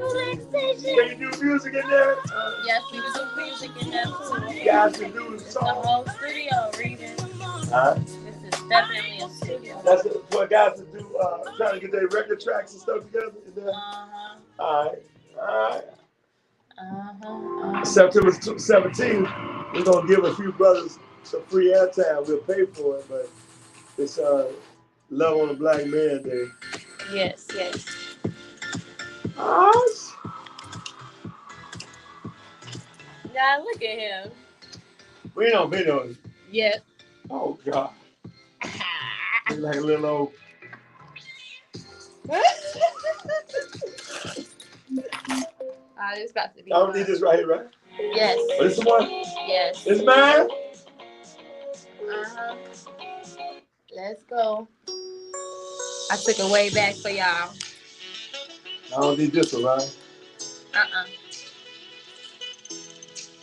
relaxation. Can you do music in there? Yes, we can do music in there too. You guys can do the It's the song. whole studio, Revin. This is definitely a studio. That's what guys to do, trying to get their record tracks and stuff together. All right. September 17th, we're going to give a few brothers some free airtime. We'll pay for it, but it's Love on a Black Man Day. Yes. Now look at him. We don't been on it. Yep. Oh, God. He's like a little old. It's about to be. I don't need this right here, right? Yes. Oh, this is one? Yes. It's mine? Let's go. I took it way back for y'all. I don't need this one, right?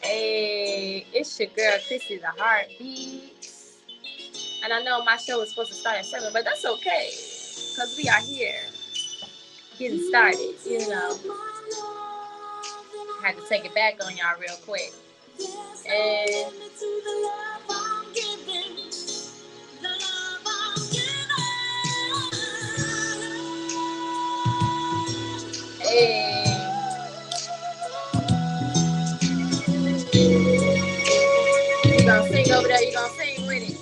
Hey, it's your girl, Chrissy the Heartbeat. And I know my show was supposed to start at 7, but that's okay. Because we are here. Getting started, you know. I had to take it back on y'all real quick. And hey. You gonna sing over there? You gonna sing with it?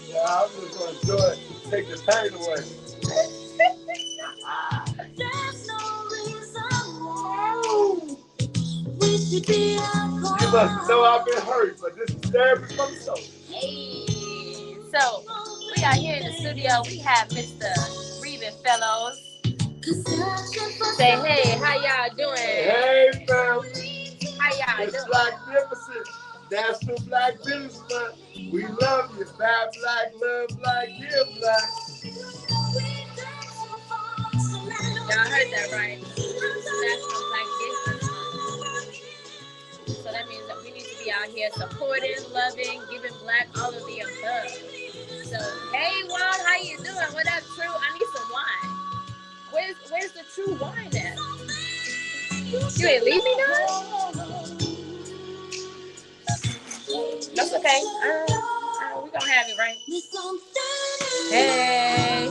Yeah, I'm just gonna enjoy it. Take the pain away. You must know I've been hurt, but this is therapy from the soul. Hey, so we are here in the studio. We have Mr. Revin Fellows. Say hey, how y'all doing? Hey, family. How y'all It's doing? Blacknificent. National Black Business Month. We love you. Bad Black, love Black, give Black. Y'all heard that right? National Black Business Month. So that means that we need to be out here supporting, loving, giving Black, all of the above. So hey, Juan, how you doing? What up, True? I need some wine. Where's the true wine at? You ain't leave me now? That's okay. We gonna have it, right? Hey,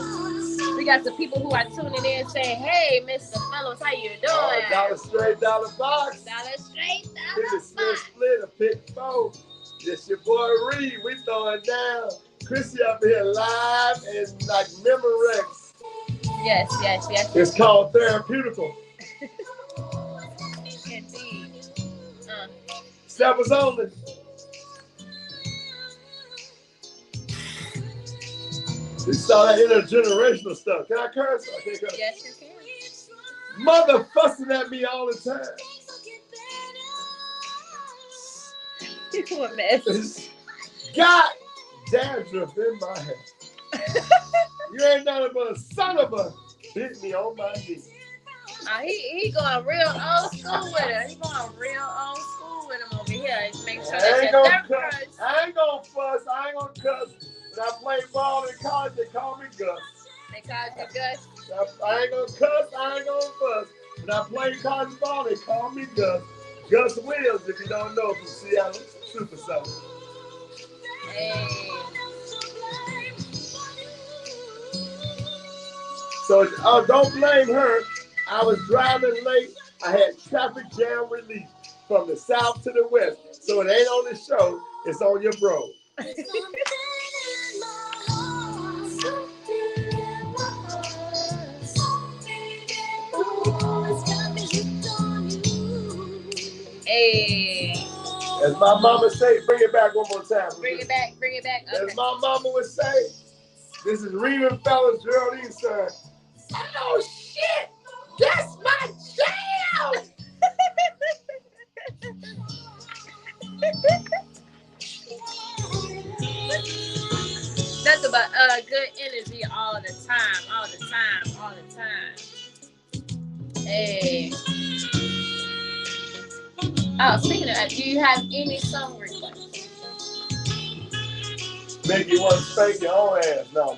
we got the people who are tuning in saying, "Hey, Mr. Fellows, how you doing?" Dollar straight, dollar box. Dollar straight, Pick dollar a split, a pick four. This your boy Reed. We throwing down. Chrissy up here live and like Memorex. Yes. It's called Therapeutical. Indeed. Steppers only. We saw that intergenerational stuff. Can I curse? I can't curse. Yes, you can. Mother fussing at me all the time. You a mess. Got dandruff in my head. You ain't nothing but a son of a hit me on my knee. He going real old school with her. He going real old school with him over here. Make sure I that ain't your gonna third cuss. I ain't gonna fuss. I ain't gonna cuss. When I played ball in college, they call me Gus. They call you Gus. I ain't gonna cuss. I ain't gonna fuss. When I played college ball, they call me Gus. Gus Williams, if you don't know, from Seattle Super South. Hey. So don't blame her. I was driving late. I had traffic jam relief from the south to the west. So it ain't on the show. It's on your bro. Hey. As my mama say, bring it back one more time. Bring it back. Okay. As my mama would say, this is Revin Fellows, Geraldine's son. Oh shit! That's my jam! Nothing but good energy all the time. Hey. Oh, speaking of that, do you have any song requests? Make you want to spank your own ass. No.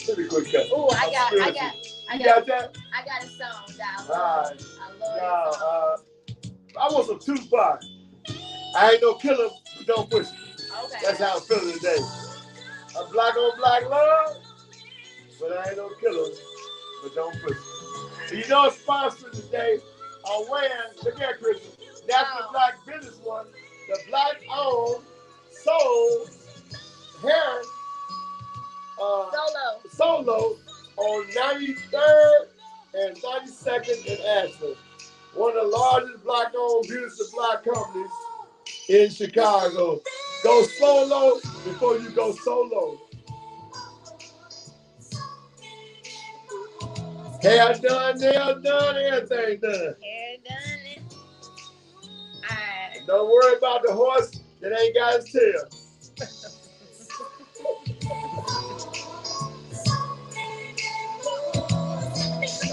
Pretty quick cut. Ooh, I got that? I got a song that I All love. right. I love Now, I want some Tupac. I ain't no killer, but don't push it. Okay. That's how I'm feeling today. I'm black on black love, but I ain't no killer, but don't push it. So you know it's sponsored today. I'm wearing, look at Christmas, National Black Business One, the black owned soul hair solo on 93rd and 32nd in Ashland. One of the largest black owned beauty supply companies in Chicago. Go solo before you go solo. Hair done, nails done, everything done. Hair done. Alright. Don't worry about the horse that ain't got his tail.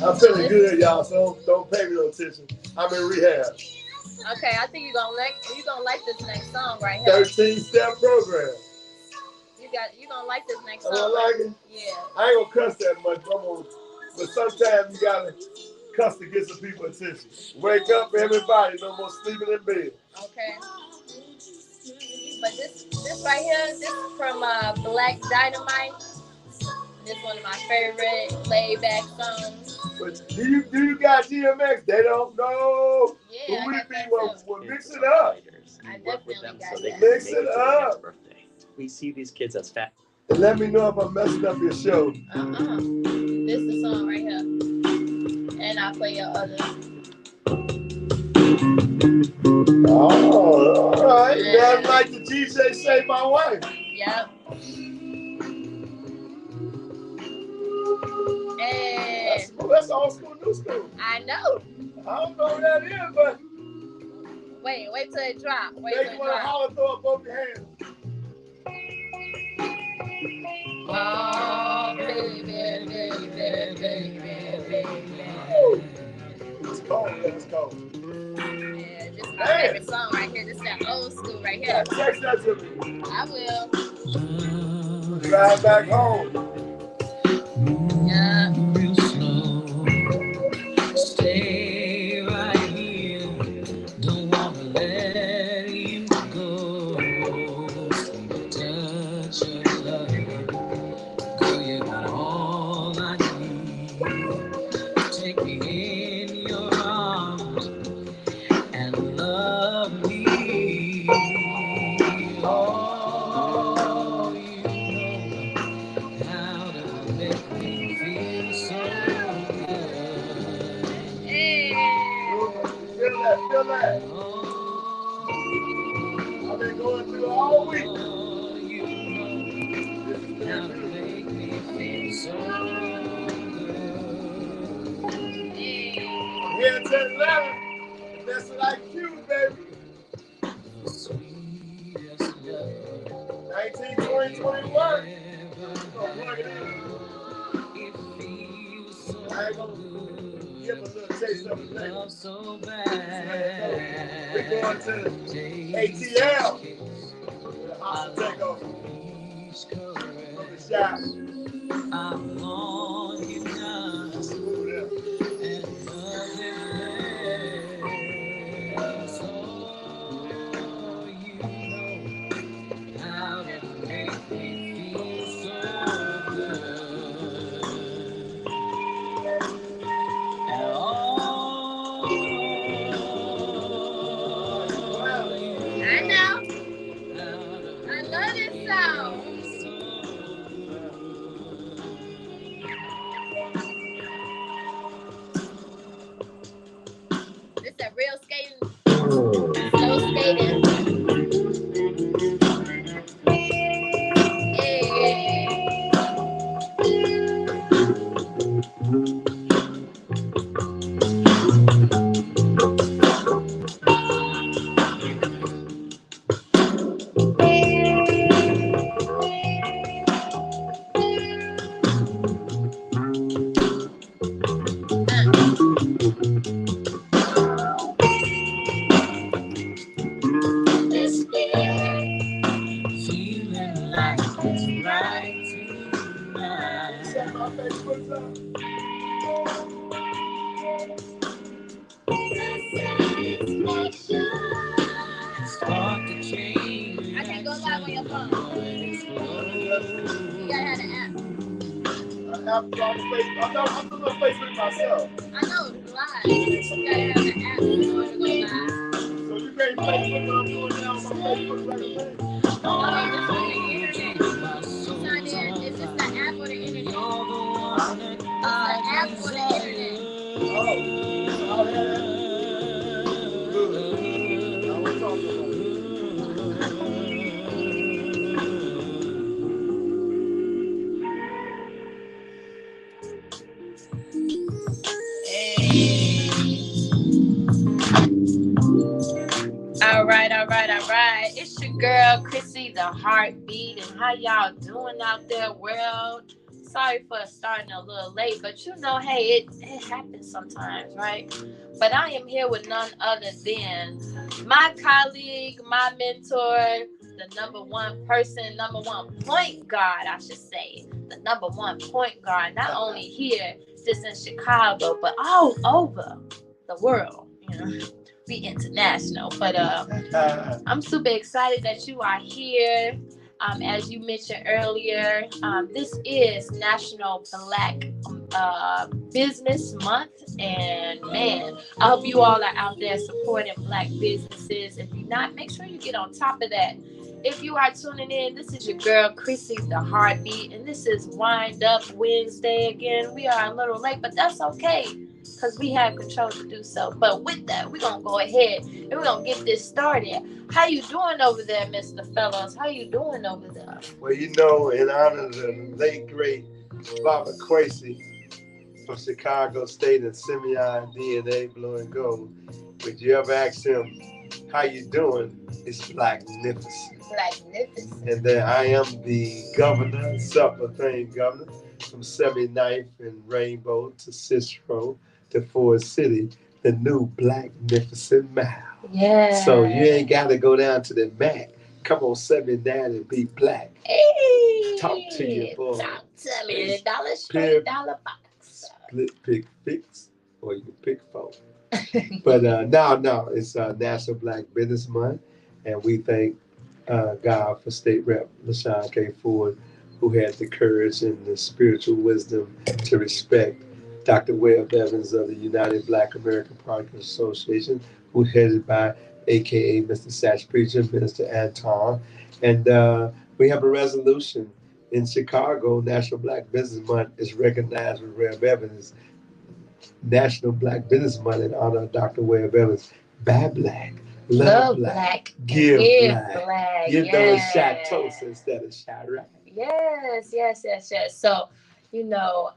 I'm feeling good, y'all, so don't pay me no attention. I'm in rehab. Okay, I think you're gonna like this next song right here. 13-step program. You gonna like this next song. I like it? Yeah. I ain't gonna cuss that much, but sometimes you gotta cuss to get some people's attention. Wake up, everybody, no more sleeping in bed. Okay. But this right here, this is from Black Dynamite. This is one of my favorite laid back songs. But do you got DMX? They don't know. Yeah, who we I be. got Mix it up. I definitely got that. Mix it up. We see these kids as fat. And let me know if I'm messing up your show. This is the song right here. And I'll play your other. Oh, all right. That's like the DJ Say My Wife. Yep. And that's old school, new school. I know. I don't know what that is, but wait till it drop. Wait make till it you want to drop. holler, throw up both your hands. Oh, baby. It's cold, it's cold. Yeah, this is my favorite song right here. This is that old school right here. Text that to me. I will. Drive back home. Yeah. Real slow. Stay right here. Don't wanna let you go. Touch your love. Girl, you got all I need. Take me in your arms and love me. Oh, you know how to make me feel so good. Feel that. I've been going through all week. Oh, you know how to make me feel so good. I'm here to 11. And that's what I choose, baby. Sweetest love. 19, 20, 21. Gonna plug it in. It feels so I ain't gonna give a little taste of it later. love so bad. We're going to ATL. The hospital takeover. From the shop. I'm longing just and nothing less. So you know how to make me feel so good. And all I know. I love this song. This that real skating, slow skating. your phone. You gotta have the app. I'm on Facebook. I'm doing Facebook myself. I know, it's live. You gotta have the app in order to go live. So you can't Facebook what I'm doing now on my Facebook regular thing? No, just on the internet. It's not there. Is this the app or the internet? It's the app or the internet. Oh, all that. Good. Now we're talking about it. All right. It's your girl, Chrissy, the heartbeat. And how y'all doing out there, world? Sorry for starting a little late, but you know, hey, it happens sometimes, right? But I am here with none other than my colleague, my mentor, the number one person, number one point guard, I should say. The number one point guard, not only here, just in Chicago, but all over the world, you know. Be international, but I'm super excited that you are here. As you mentioned earlier, this is National Black Business Month, and man, I hope you all are out there supporting Black businesses. If you're not, make sure you get on top of that. If you are tuning in, this is your girl Chrissy, the heartbeat, and this is Up Winsday again. We are a little late, but that's okay, because we have control to do so. But with that, we're going to go ahead and we're going to get this started. How you doing over there, Mr. Fellows? How you doing over there? Well, you know, in honor of the late, great Baba Quasi from Chicago State and Simeon DNA Blue and Gold, would you ever ask him, how you doing? It's Blacknificent. Blacknificent. And then I am the governor, self-proclaimed governor, from 79th and Rainbow to Cicero to Ford City, the new Blacknificent Mile. Yeah. So you ain't got to go down to the Mac. Come on, 79 and be black. Hey, talk to you, boy. Talk to me. Dollar straight, dollar box. Split, pick, fix, or you can pick four. But no, it's National Black Business Month, and we thank God for State Rep LaShawn K. Ford, who had the courage and the spiritual wisdom to respect Dr. Webb Evans of the United Black American Parkers Association, who headed by AKA Mr. Satch Preacher, Minister Anton. And we have a resolution in Chicago. National Black Business Month is recognized with Webb Evans. National Black Business Month in honor of Dr. Webb Evans. Buy black, love black, give black. You know, it's shot toast instead of shot right. Yes. So, you know,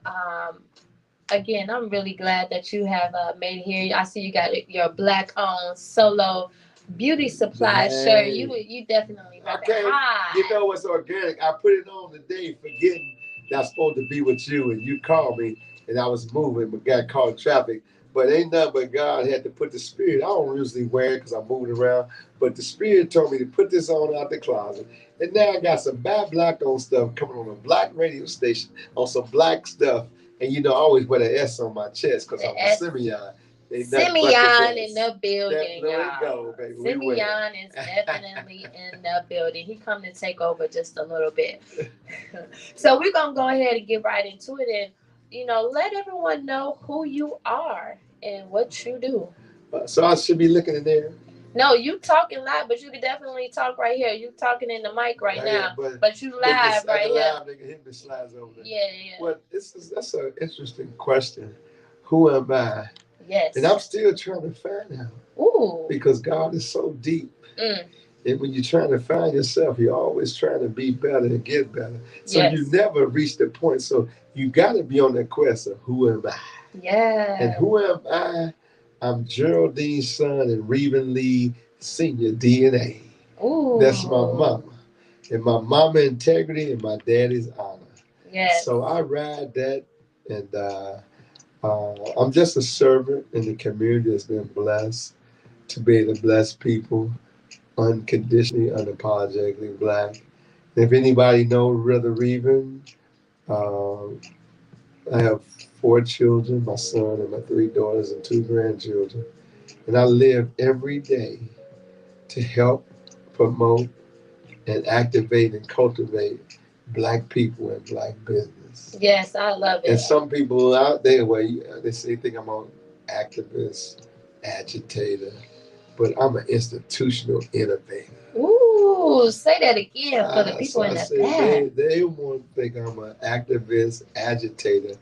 again, I'm really glad that you have made it here. I see you got your black-owned solo beauty supply shirt. You definitely high. You know what's organic? I put it on today, forgetting that I'm supposed to be with you, and you called me, and I was moving, but got caught in traffic. But ain't nothing but God had to put the spirit. I don't usually wear it because I'm moving around, but the spirit told me to put this on out the closet. And now I got some bad black on stuff coming on a black radio station on some black stuff. And you know, I always wear the S on my chest because I'm a Simeon. Simeon in the building, y'all. Go, baby. Simeon is definitely in the building. He come to take over just a little bit. So we're going to go ahead and get right into it and, you know, let everyone know who you are and what you do. So I should be looking in there. No, you talking live, but you can definitely talk right here. You talking in the mic right now, but you live right here. Live, they can hit the slides over there. Yeah. Well, that's an interesting question. Who am I? Yes. And I'm still trying to find out. Ooh. Because God is so deep. And when you're trying to find yourself, you're always trying to be better and get better. So you never reach the point. So you got to be on that quest of who am I? Yeah. And who am I? I'm Geraldine's son and Revin Lee Senior DNA. Ooh. That's my mama. And my mama integrity and my daddy's honor. Yes. So I ride that, and I'm just a servant in the community that's been blessed to be able to bless people unconditionally, unapologetically black. And if anybody knows Brother Revin, I have 4 children, my son and my 3 daughters and 2 grandchildren. And I live every day to help promote and activate and cultivate black people and black business. Yes, I love And it. some people out there, where they say think I'm an activist, agitator, but I'm an institutional innovator. Ooh, say that again for the people So in I the say back. they won't think I'm an activist, agitator,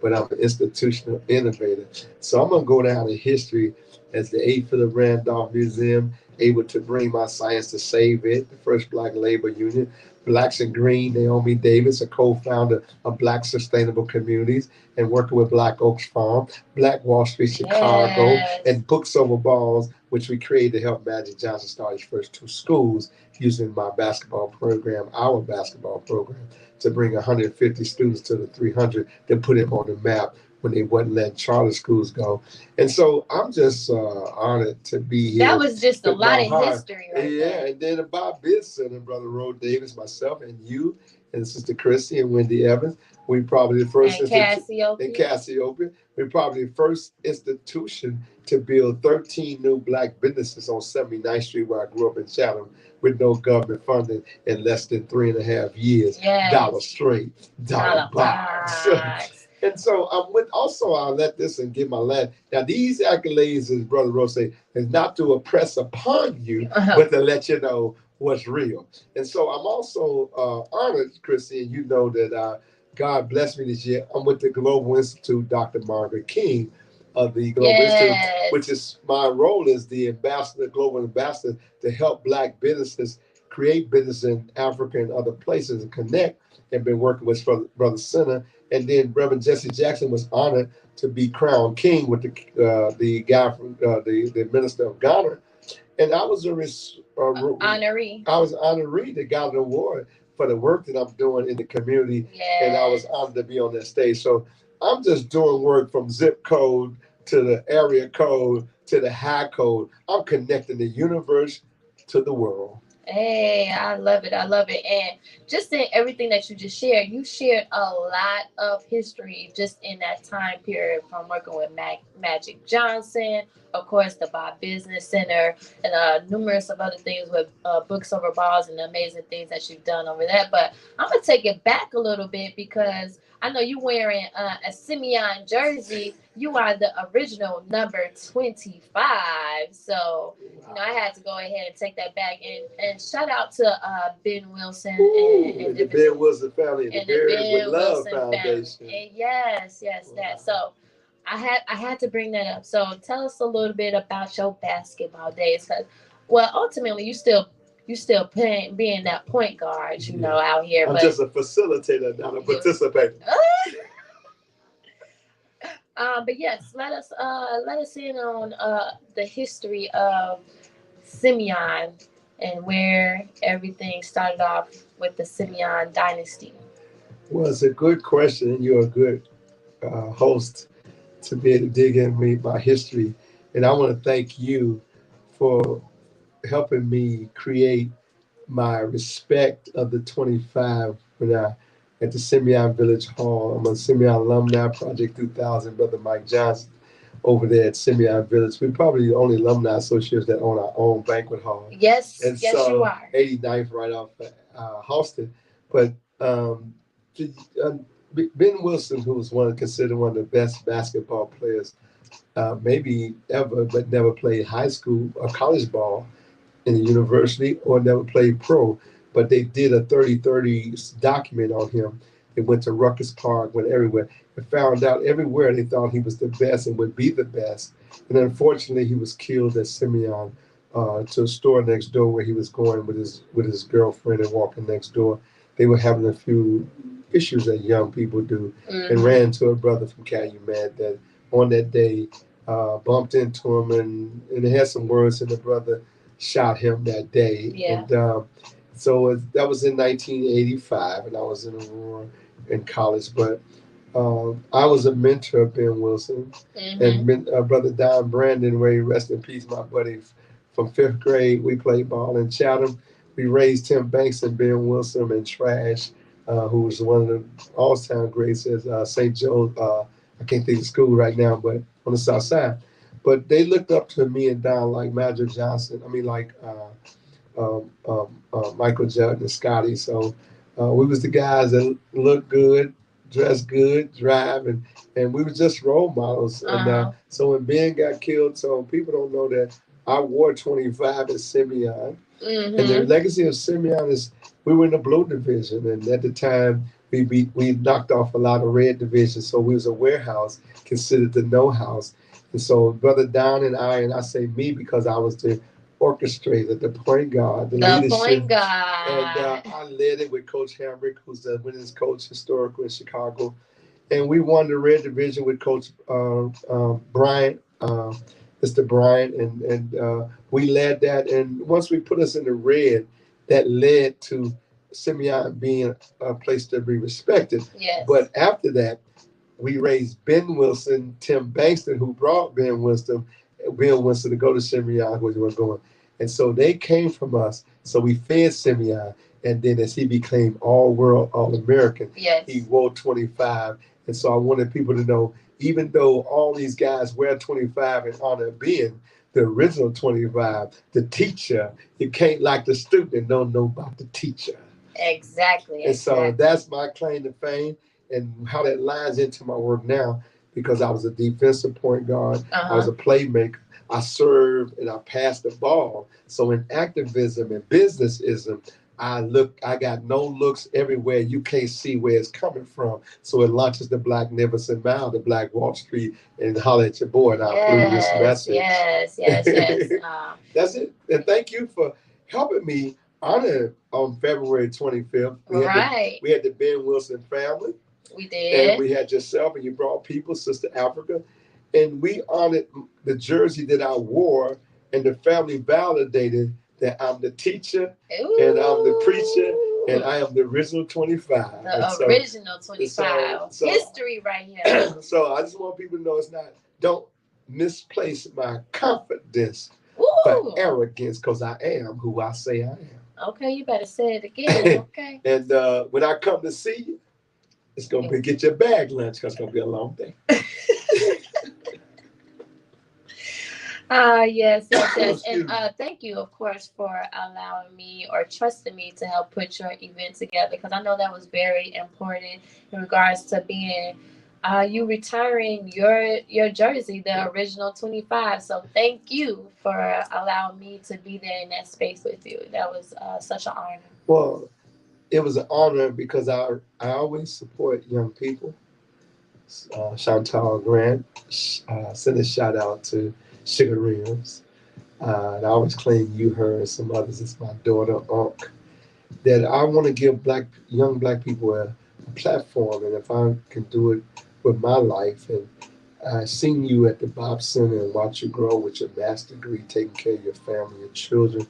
but I'm an institutional innovator. So I'm gonna go down in history as the A. Philip Randolph Museum, able to bring my science to save it, the first black labor union. Blacks in Green, Naomi Davis, a co-founder of Black Sustainable Communities and working with Black Oaks Farm, Black Wall Street Chicago, Yes. and Books Over Balls, which we created to help Magic Johnson start his first two schools using my basketball program, our basketball program, to bring 150 students to the 300 to put it on the map when they wouldn't let charter schools go. And so I'm just honored to be here. That was just a With lot my of heart. history right Yeah, there. and then the Bob Biz Center, Brother Roe Davis, myself, and you, and Sister Christy and Wendy Evans. We probably the first And in Cassiope. Cassiopeia. We're probably the first institution to build 13 new black businesses on 79th Street, where I grew up in Chatham, with no government funding in less than 3.5 years. Yes. Dollar straight, dollar Dollar box. box. And so I'm with also I'll let this and give my last. Now these accolades, as Brother Rose say, is not to oppress upon you, but to let you know what's real. And so I'm also honored, Christy, and you know that God blessed me this year. I'm with the Global Institute, Dr. Margaret King of the Global Institute, which Yes. is my role as the ambassador, global ambassador, to help black businesses create business in Africa and other places and connect. And been working with Brother Center, and then Reverend Jesse Jackson was honored to be crowned king with the guy from the minister of Ghana, and I was Honoree. I was honoree that got an award for the work that I'm doing in the community, and I was Yes. honored to be on that stage. So I'm just doing work from zip code to the area code to the high code. I'm connecting the universe to the world. Hey, I love it. I love it. And just in everything that you shared a lot of history just in that time period from working with Magic Johnson, of course, the Bob Business Center, and numerous of other things with Books Over Balls and the amazing things that you've done over that. But I'm going to take it back a little bit because I know you wearing a Simeon jersey. You are the original number 25. So I had to go ahead and take that back and shout out to Ben Wilson and the Ben Wilson family and the Bears with Love Foundation. And yes, that. So I had to bring that up. So tell us a little bit about your basketball days, because ultimately you still playing being that point guard, out here. I'm but just a facilitator, not a participator. But yes, let us in on the history of Simeon and where everything started off with the Simeon dynasty. Well, it's a good question, and you're a good host to be able to dig in my history. And I want to thank you for helping me create my respect of the 25 when I at the Simeon Village Hall. I'm a Simeon alumni, Project 2000, Brother Mike Johnson over there at Simeon Village. We're probably the only alumni associates that own our own banquet hall. Yes, And yes, so, you are. 89th right off Halston. But um, uh, Ben Wilson, who was considered one of the best basketball players maybe ever, but never played high school or college ball in the university or never played pro. But they did a 30-30 document on him. They went to Ruckus Park, went everywhere, and found out everywhere they thought he was the best and would be the best. And unfortunately, he was killed at Simeon to a store next door where he was going with his girlfriend and walking next door. They were having a few issues that young people do, and ran into a brother from Calumet that on that day bumped into him and had some words, and the brother shot him that day. Yeah. And so that was in 1985, and I was in Aurora in college. But I was a mentor of Ben Wilson and Brother Don Brandon, where he rest in peace, my buddy from fifth grade. We played ball in Chatham. We raised Tim Banks and Ben Wilson and Trash, who was one of the all-time greats at St. Joe. I can't think of the school right now, but on the south side. But they looked up to me and Don like Magic Johnson. I mean, like Michael Jordan and Scotty. So we was the guys that looked good, dressed good, drive, and we was just role models. And so when Ben got killed, so people don't know that I wore 25 at Simeon. And the legacy of Simeon is we were in the blue division, and at the time we knocked off a lot of red divisions, so we was a warehouse considered the no house. And so Brother Don and I say me because I was the orchestrator, the point guard, the leadership. Point guard. And I led it with Coach Hamrick, who's the winningest coach historical in Chicago. And we won the red division with Coach Bryant, Mr. Bryant, and we led that. And once we put us in the red, that led to Simeon being a place to be respected. Yes. But after that, we raised Ben Wilson, Tim Bankston, who brought Ben Winston to go to Simeon, where he was going. And so they came from us. So we fed Simeon. And then as he became all-world, all-American, yes, he wore 25. And so I wanted people to know, even though all these guys wear 25 in honor of Ben, the original 25, the teacher, you can't like the student and don't know about the teacher. Exactly. And so that's my claim to fame and how that lines into my work now, because I was a defensive point guard. I was a playmaker. I served and I passed the ball. So in activism and businessism, I got no looks everywhere. You can't see where it's coming from. So it launches the Black Nicholson Mile, the Black Wall Street, and holler at your boy. And I'll prove this message. Yes. That's it. And thank you for helping me honor on February 25th. We had the Ben Wilson family. We did. And we had yourself, and you brought people, Sister Africa. And we honored the jersey that I wore, and the family validated that I'm the teacher, and I'm the preacher, and I am the original 25. The original 25. So, history right here. So I just want people to know don't misplace my confidence for arrogance, because I am who I say I am. Okay, you better say it again, okay? And when I come to see you, it's going to be get your bag lunch, because it's going to be a long day. Yes. And thank you, of course, for allowing me or trusting me to help put your event together, because I know that was very important in regards to being you retiring your jersey, the original 25. So thank you for allowing me to be there in that space with you. That was such an honor. Well, it was an honor because I always support young people. Chantal Grant, send a shout out to Sugar Rims. And I always claim you, her, and some others. It's my daughter, Unc. That I want to give young black people a platform, and if I can do it with my life, and seeing you at the Bob Center and watch you grow with your master's degree, taking care of your family, your children,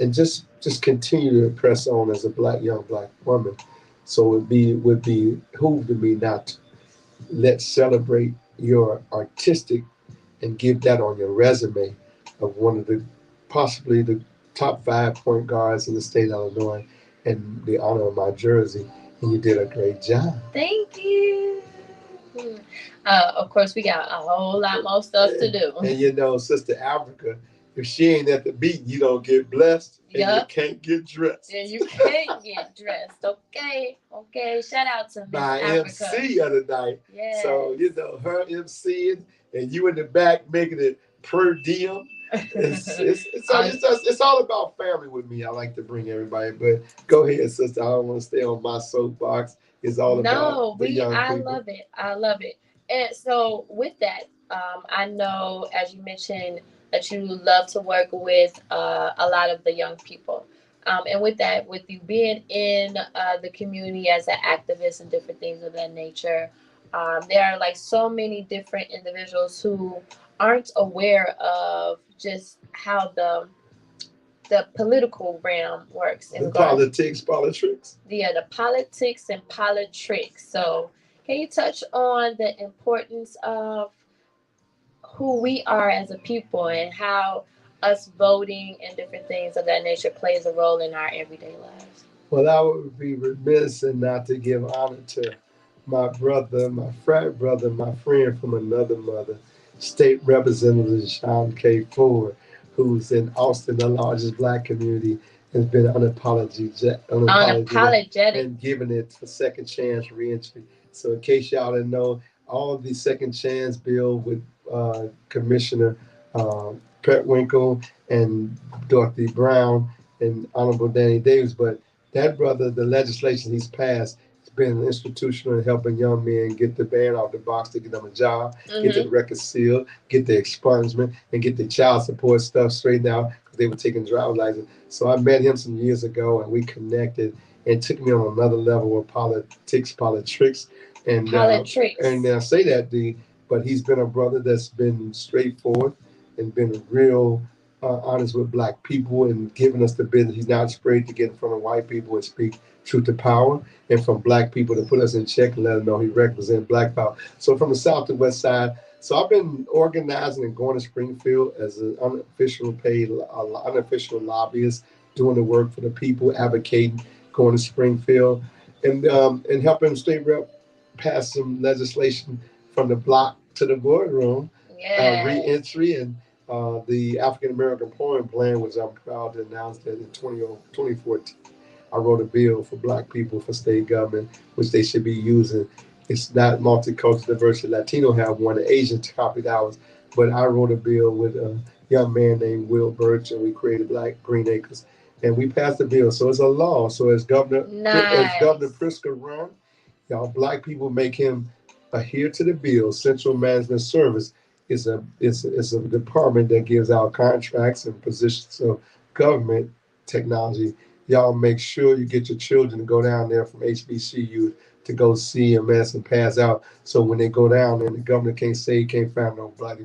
and just continue to press on as a young black woman. So it would be behoove to me not to let's celebrate your artistic and give that on your resume of one of the possibly the top 5 point guards in the state of Illinois, and the honor of my jersey. And you did a great job. Thank you. Of course, we got a whole lot more stuff to do. And Sister Africa, if she ain't at the beat, you don't get blessed, and you can't get dressed. And you can't get dressed. Okay. Shout out to Miss my Africa. MC of the night. Yes. So her MCing and you in the back making it per diem. It's all about family with me. I like to bring everybody, but go ahead, sister. I don't want to stay on my soapbox. It's all about the young people. I love it. And so with that, I know, as you mentioned, that you love to work with a lot of the young people. And with that, with you being in the community as an activist and different things of that nature, there are like so many different individuals who aren't aware of just how the political realm works. The politics. Yeah, the politics and politics. So can you touch on the importance of who we are as a people and how us voting and different things of that nature plays a role in our everyday lives? Well, I would be remiss and not to give honor to my brother, my frat brother, my friend from another mother, State Representative Sean K. Ford, who's in Austin, the largest black community, has been unapologetic Unapologetic. and giving it a second chance reentry. So in case y'all didn't know, all the second chance bill with Commissioner Winkle and Dorothy Brown and Honorable Danny Davis, but that brother, the legislation he's passed, has been institutional in helping young men get the ban off the box to get them a job, get Mm-hmm. the record sealed, get the expungement, and get the child support stuff straightened out because they were taking driver's license. So I met him some years ago and we connected and took me on another level of politics, and Politics. I say that but he's been a brother that's been straightforward and been real honest with black people and giving us the business. He's not afraid to get in front of white people and speak truth to power, and from black people to put us in check and let them know he represents black power. So from the south to west side. So I've been organizing and going to Springfield as an unofficial lobbyist, doing the work for the people, advocating, going to Springfield, and helping state rep pass some legislation from the block to the boardroom, Yeah. reentry, and the African American Employment Plan, which I'm proud to announce that in 2014, I wrote a bill for black people for state government, which they should be using. It's not multicultural diversity. Latino have one, the Asian copied ours, but I wrote a bill with a young man named Will Birch, and we created Black Green Acres, and we passed the bill. So it's a law. So as Governor Nice. Pritzker run, y'all black people make him adhere to the bill. Central Management Service is a department that gives out contracts and positions of government technology. Y'all make sure you get your children to go down there from HBCU to go CMS and pass out. So when they go down there, the governor can't say he can't find no black.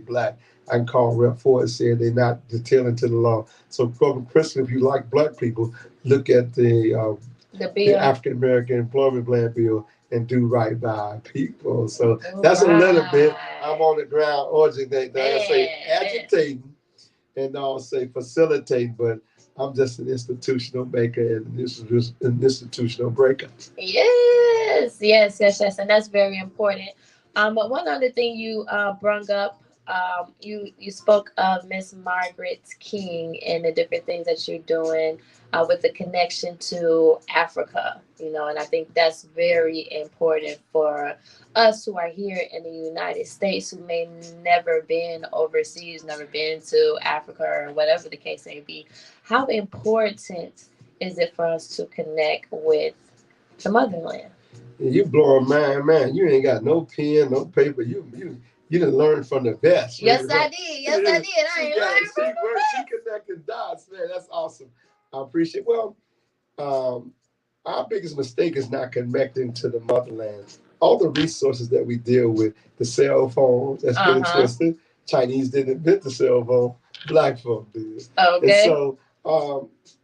I can call Rep 4 and say they're not detailing to the law. So, Governor President, if you like black people, look at The the bill. African American Employment Plan bill and do right by people. So All that's a little bit. I'm right. on the ground originating. I say Man. agitating and I'll say facilitating, but I'm just an institutional maker and this is just an institutional breaker. Yes, yes, yes, yes, and that's very important. But one other thing you brung up, you spoke of Miss Margaret King and the different things that you're doing with the connection to Africa, and I think that's very important for us who are here in the United States who may never been overseas, never been to Africa or whatever the case may be. How important is it for us to connect with the motherland? You blowing mind, man. You ain't got no pen, no paper. You didn't learn from the best. Yes, I did. Yes, I did. I ain't lying. She connected dots, man. That's awesome. I appreciate. Well, um, our biggest mistake is not connecting to the motherland. All the resources that we deal with, the cell phone, that's getting twisted. Chinese didn't invent the cell phone, black folk did. And Okay. so,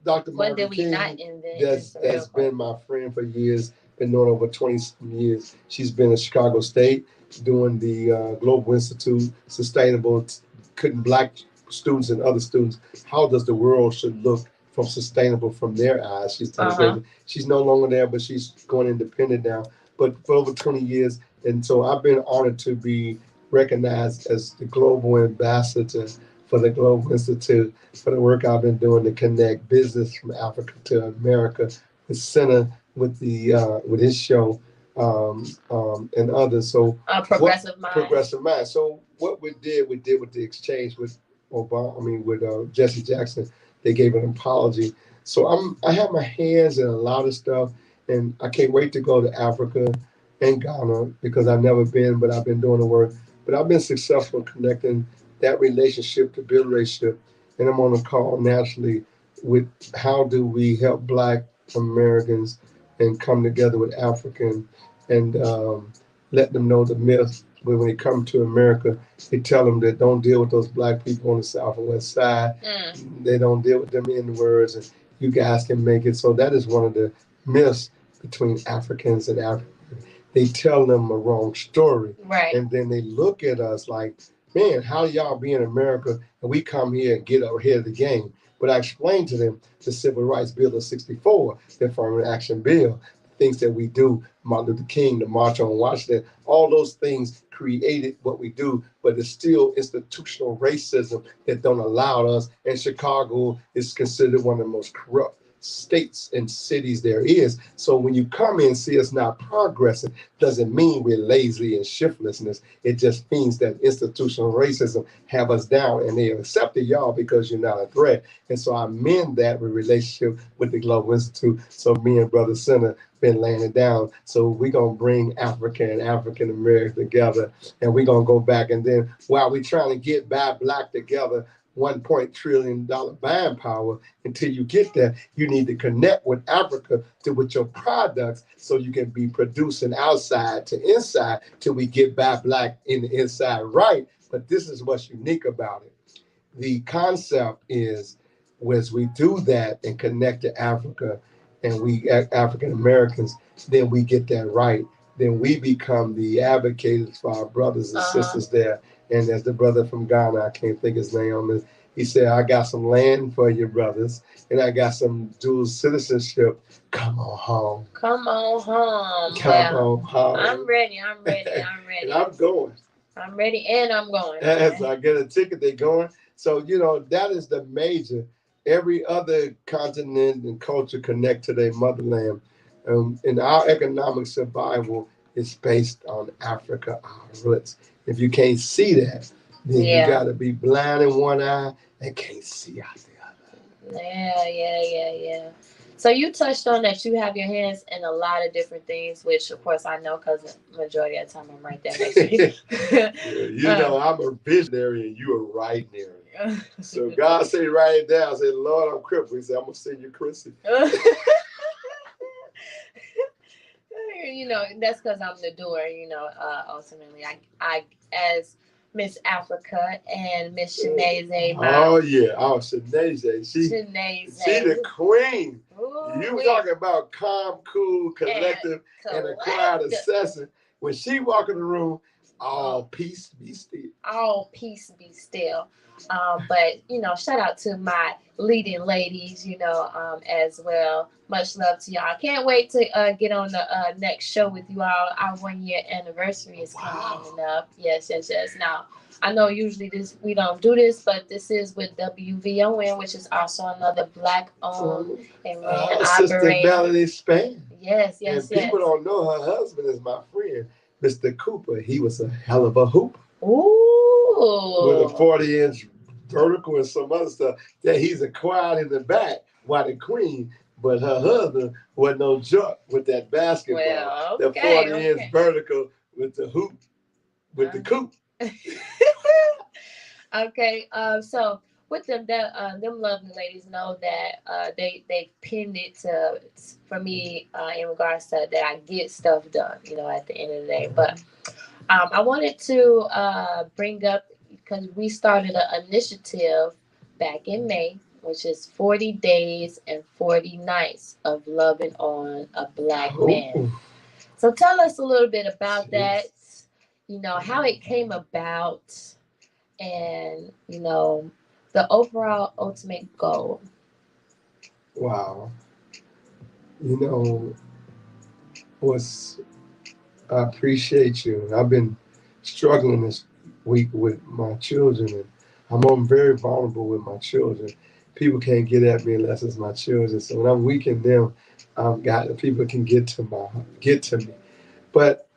Dr. When did Margaret we not King, invent the that's cell been phone? my friend for years, been known over 20 years. She's been in Chicago State doing the Global Institute, Sustainable, cutting black students and other students. How does the world should look from sustainable from their eyes? She's telling she's no longer there, but she's going independent now. But for over 20 years, and so I've been honored to be recognized as the global ambassador for the Global Institute for the work I've been doing to connect business from Africa to America. The center with his show and others. So Progressive mind. Progressive Mind. So what we did with the exchange with Obama. I mean, with Jesse Jackson, they gave an apology. So I have my hands in a lot of stuff, and I can't wait to go to Africa and Ghana because I've never been, but I've been doing the work. But I've been successful in connecting that relationship to build a relationship, and I'm on a call nationally with how do we help Black Americans and come together with African and let them know the myth. But when they come to America, they tell them that don't deal with those black people on the south and west side. They don't deal with them in words, and you guys can make it. So that is one of the myths between Africans and Africans. They tell them a wrong story, Right. and then they look at us like, man, how y'all be in America and we come here and get ahead of the game? But I explained to them the Civil Rights Bill of '64, the Affirmative Action Bill, things that we do. Martin Luther King, the March on Washington, all those things created what we do, but it's still institutional racism that don't allow us. And Chicago is considered one of the most corrupt states and cities there is. So when you come in and see us not progressing, doesn't mean we're lazy and shiftlessness. It just means that institutional racism have us down, and they accepted y'all because you're not a threat. And so I mend that with relationship with the Global Institute. So me and Brother Center been laying it down. So we're gonna bring Africa and African American together, and we're gonna go back. And then while we're trying to get Black together, $1 trillion buying power. Until you get there, you need to connect with Africa with your products so you can be producing outside to inside till we get Black in the inside right. But this is what's unique about it. The concept is, as we do that and connect to Africa, and we African Americans, then we get that right. Then we become the advocates for our brothers and sisters there. And as the brother from Ghana, I can't think his name, he said, I got some land for you, brothers, and I got some dual citizenship. Come on home. Come on home. Come on home. I'm ready. I'm ready. And I'm going. I'm ready and I'm going. As I get a ticket, they're going. So, that is the major. Every other continent and culture connect to their motherland. And our economic survival is based on Africa, our roots. If you can't see that, then you got to be blind in one eye and can't see out the other. Yeah. So you touched on that you have your hands in a lot of different things, which of course I know because the majority of the time I'm right there next to you. I'm a visionary and you a writing. So God said, write it down. I said, Lord, I'm crippled. He said, I'm going to send you Chrissy. That's because I'm the doer, ultimately. I as Miss Africa and Miss Shanae. Oh, Shanae. She the queen. Ooh, you talking about calm, cool, collective, and a quiet assassin. When she walk in the room, all peace be still. All peace be still. But shout out to my leading ladies, as well. Much love to y'all. Can't wait to get on the next show with you all. Our 1-year anniversary is coming up. Yes. Now, I know usually we don't do this, but this is with WVON, which is also another Black-owned and ran Sister Melanie Span. Yes. And people don't know her husband is my friend, Mr. Cooper. He was a hell of a hooper. Ooh. With a 40-inch vertical and some other stuff. That he's acquired in the back while the queen, but her husband wasn't no joke with that basketball. Well, the 40-inch vertical with the hoop, with the coop. Okay, so with them lovely ladies know that they pinned it for me in regards to that I get stuff done, at the end of the day. But I wanted to bring up, because we started an initiative back in May, which is 40 days and 40 nights of loving on a Black man. So tell us a little bit about that, how it came about, and, the overall ultimate goal. Wow. I appreciate you. I've been struggling this week with my children, and I'm very vulnerable with my children. People can't get at me unless it's my children. So when I'm weak in them, people can get to me. But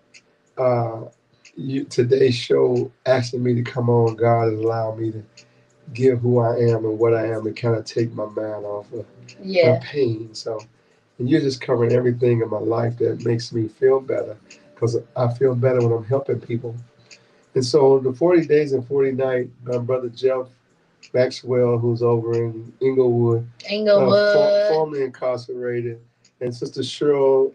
today's show asking me to come on, God has allowed me to give who I am and what I am and kind of take my mind off of my pain. So, and you're just covering everything in my life that makes me feel better, because I feel better when I'm helping people. And so the 40 days and 40 nights, my brother Jeff Maxwell, who's over in Inglewood. Formerly incarcerated, and Sister Cheryl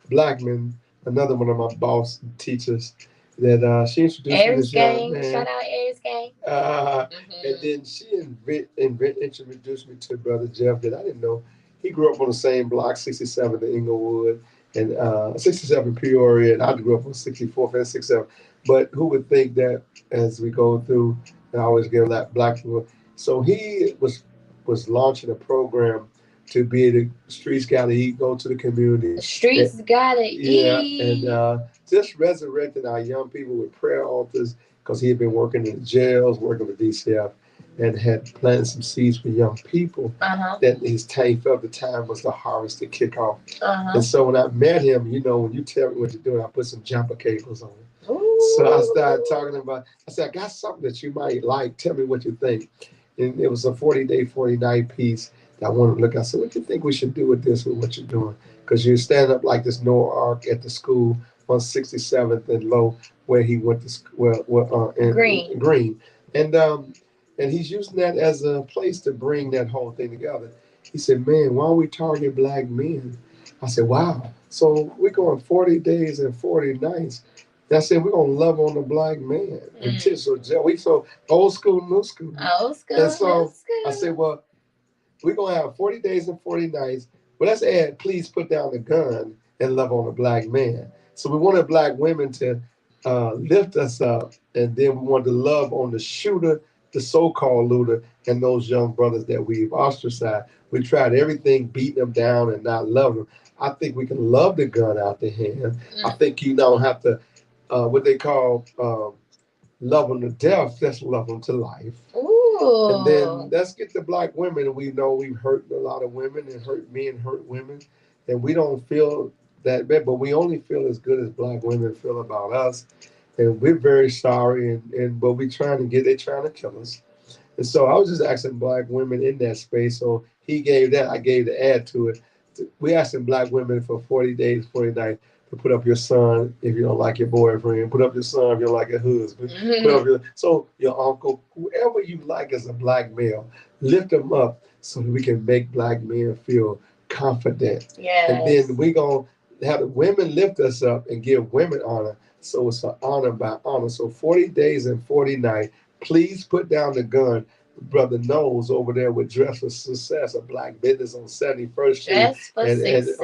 Blackman, another one of my boss teachers, that she introduced me to this young man. Shout out Aries Gang. And then she introduced me to Brother Jeff that I didn't know. He grew up on the same block, 67th in Inglewood, and 67 Peoria, and I grew up on 64th and 67th. But who would think that as we go through, I always give that Black people. So he was launching a program to be the streets gotta eat, go to the community. The streets gotta eat. And just resurrecting our young people with prayer altars because he had been working in jails, working with DCF, and had planted some seeds for young people. That his time felt the time was the harvest to kick off. And so when I met him, you know, when you tell me what you're doing, I put some jumper cables on it. Ooh. So I started talking about, I said, I got something that you might like. Tell me what you think. And it was a 40-day, 40-night piece that I wanted to look at. I said, what do you think we should do with this, with what you're doing? Because you stand up like this Noah Ark at the school on 67th and Low, where he went to school, Green. And he's using that as a place to bring that whole thing together. He said, man, why don't we target black men? I said, wow. So we're going 40 days and 40 nights. And I said, we're going to love on the black man. And so old school, new school. Old school, and so new school. I said, well, we're going to have 40 days and 40 nights. But let's add, please put down the gun and love on the black man. So we wanted black women to lift us up. And then we wanted to love on the shooter, the so-called looter, and those young brothers that we've ostracized. We tried everything, beating them down and not loving them. I think we can love the gun out the hand. I think you don't have to, what they call love them to death, let's love them to life. Ooh. And then let's get the black women. We know we've hurt a lot of women and hurt men, hurt women. And we don't feel that bad, but we only feel as good as black women feel about us. And we're very sorry, but they're trying to kill us. And so I was just asking black women in that space. So he gave that, I gave the add to it. We asking black women for 40 days, 40 nights to put up your son if you don't like your boyfriend, put up your son if you don't like your husband, put up your uncle, whoever you like as a black male, lift them up so that we can make black men feel confident. Yes. And then we're going to have the women lift us up and give women honor. So it's an honor by honor. So 40 days and 40 nights. Please put down the gun. Brother Knowles over there with Dress for Success, a black business on 71st Street. Dress for Success.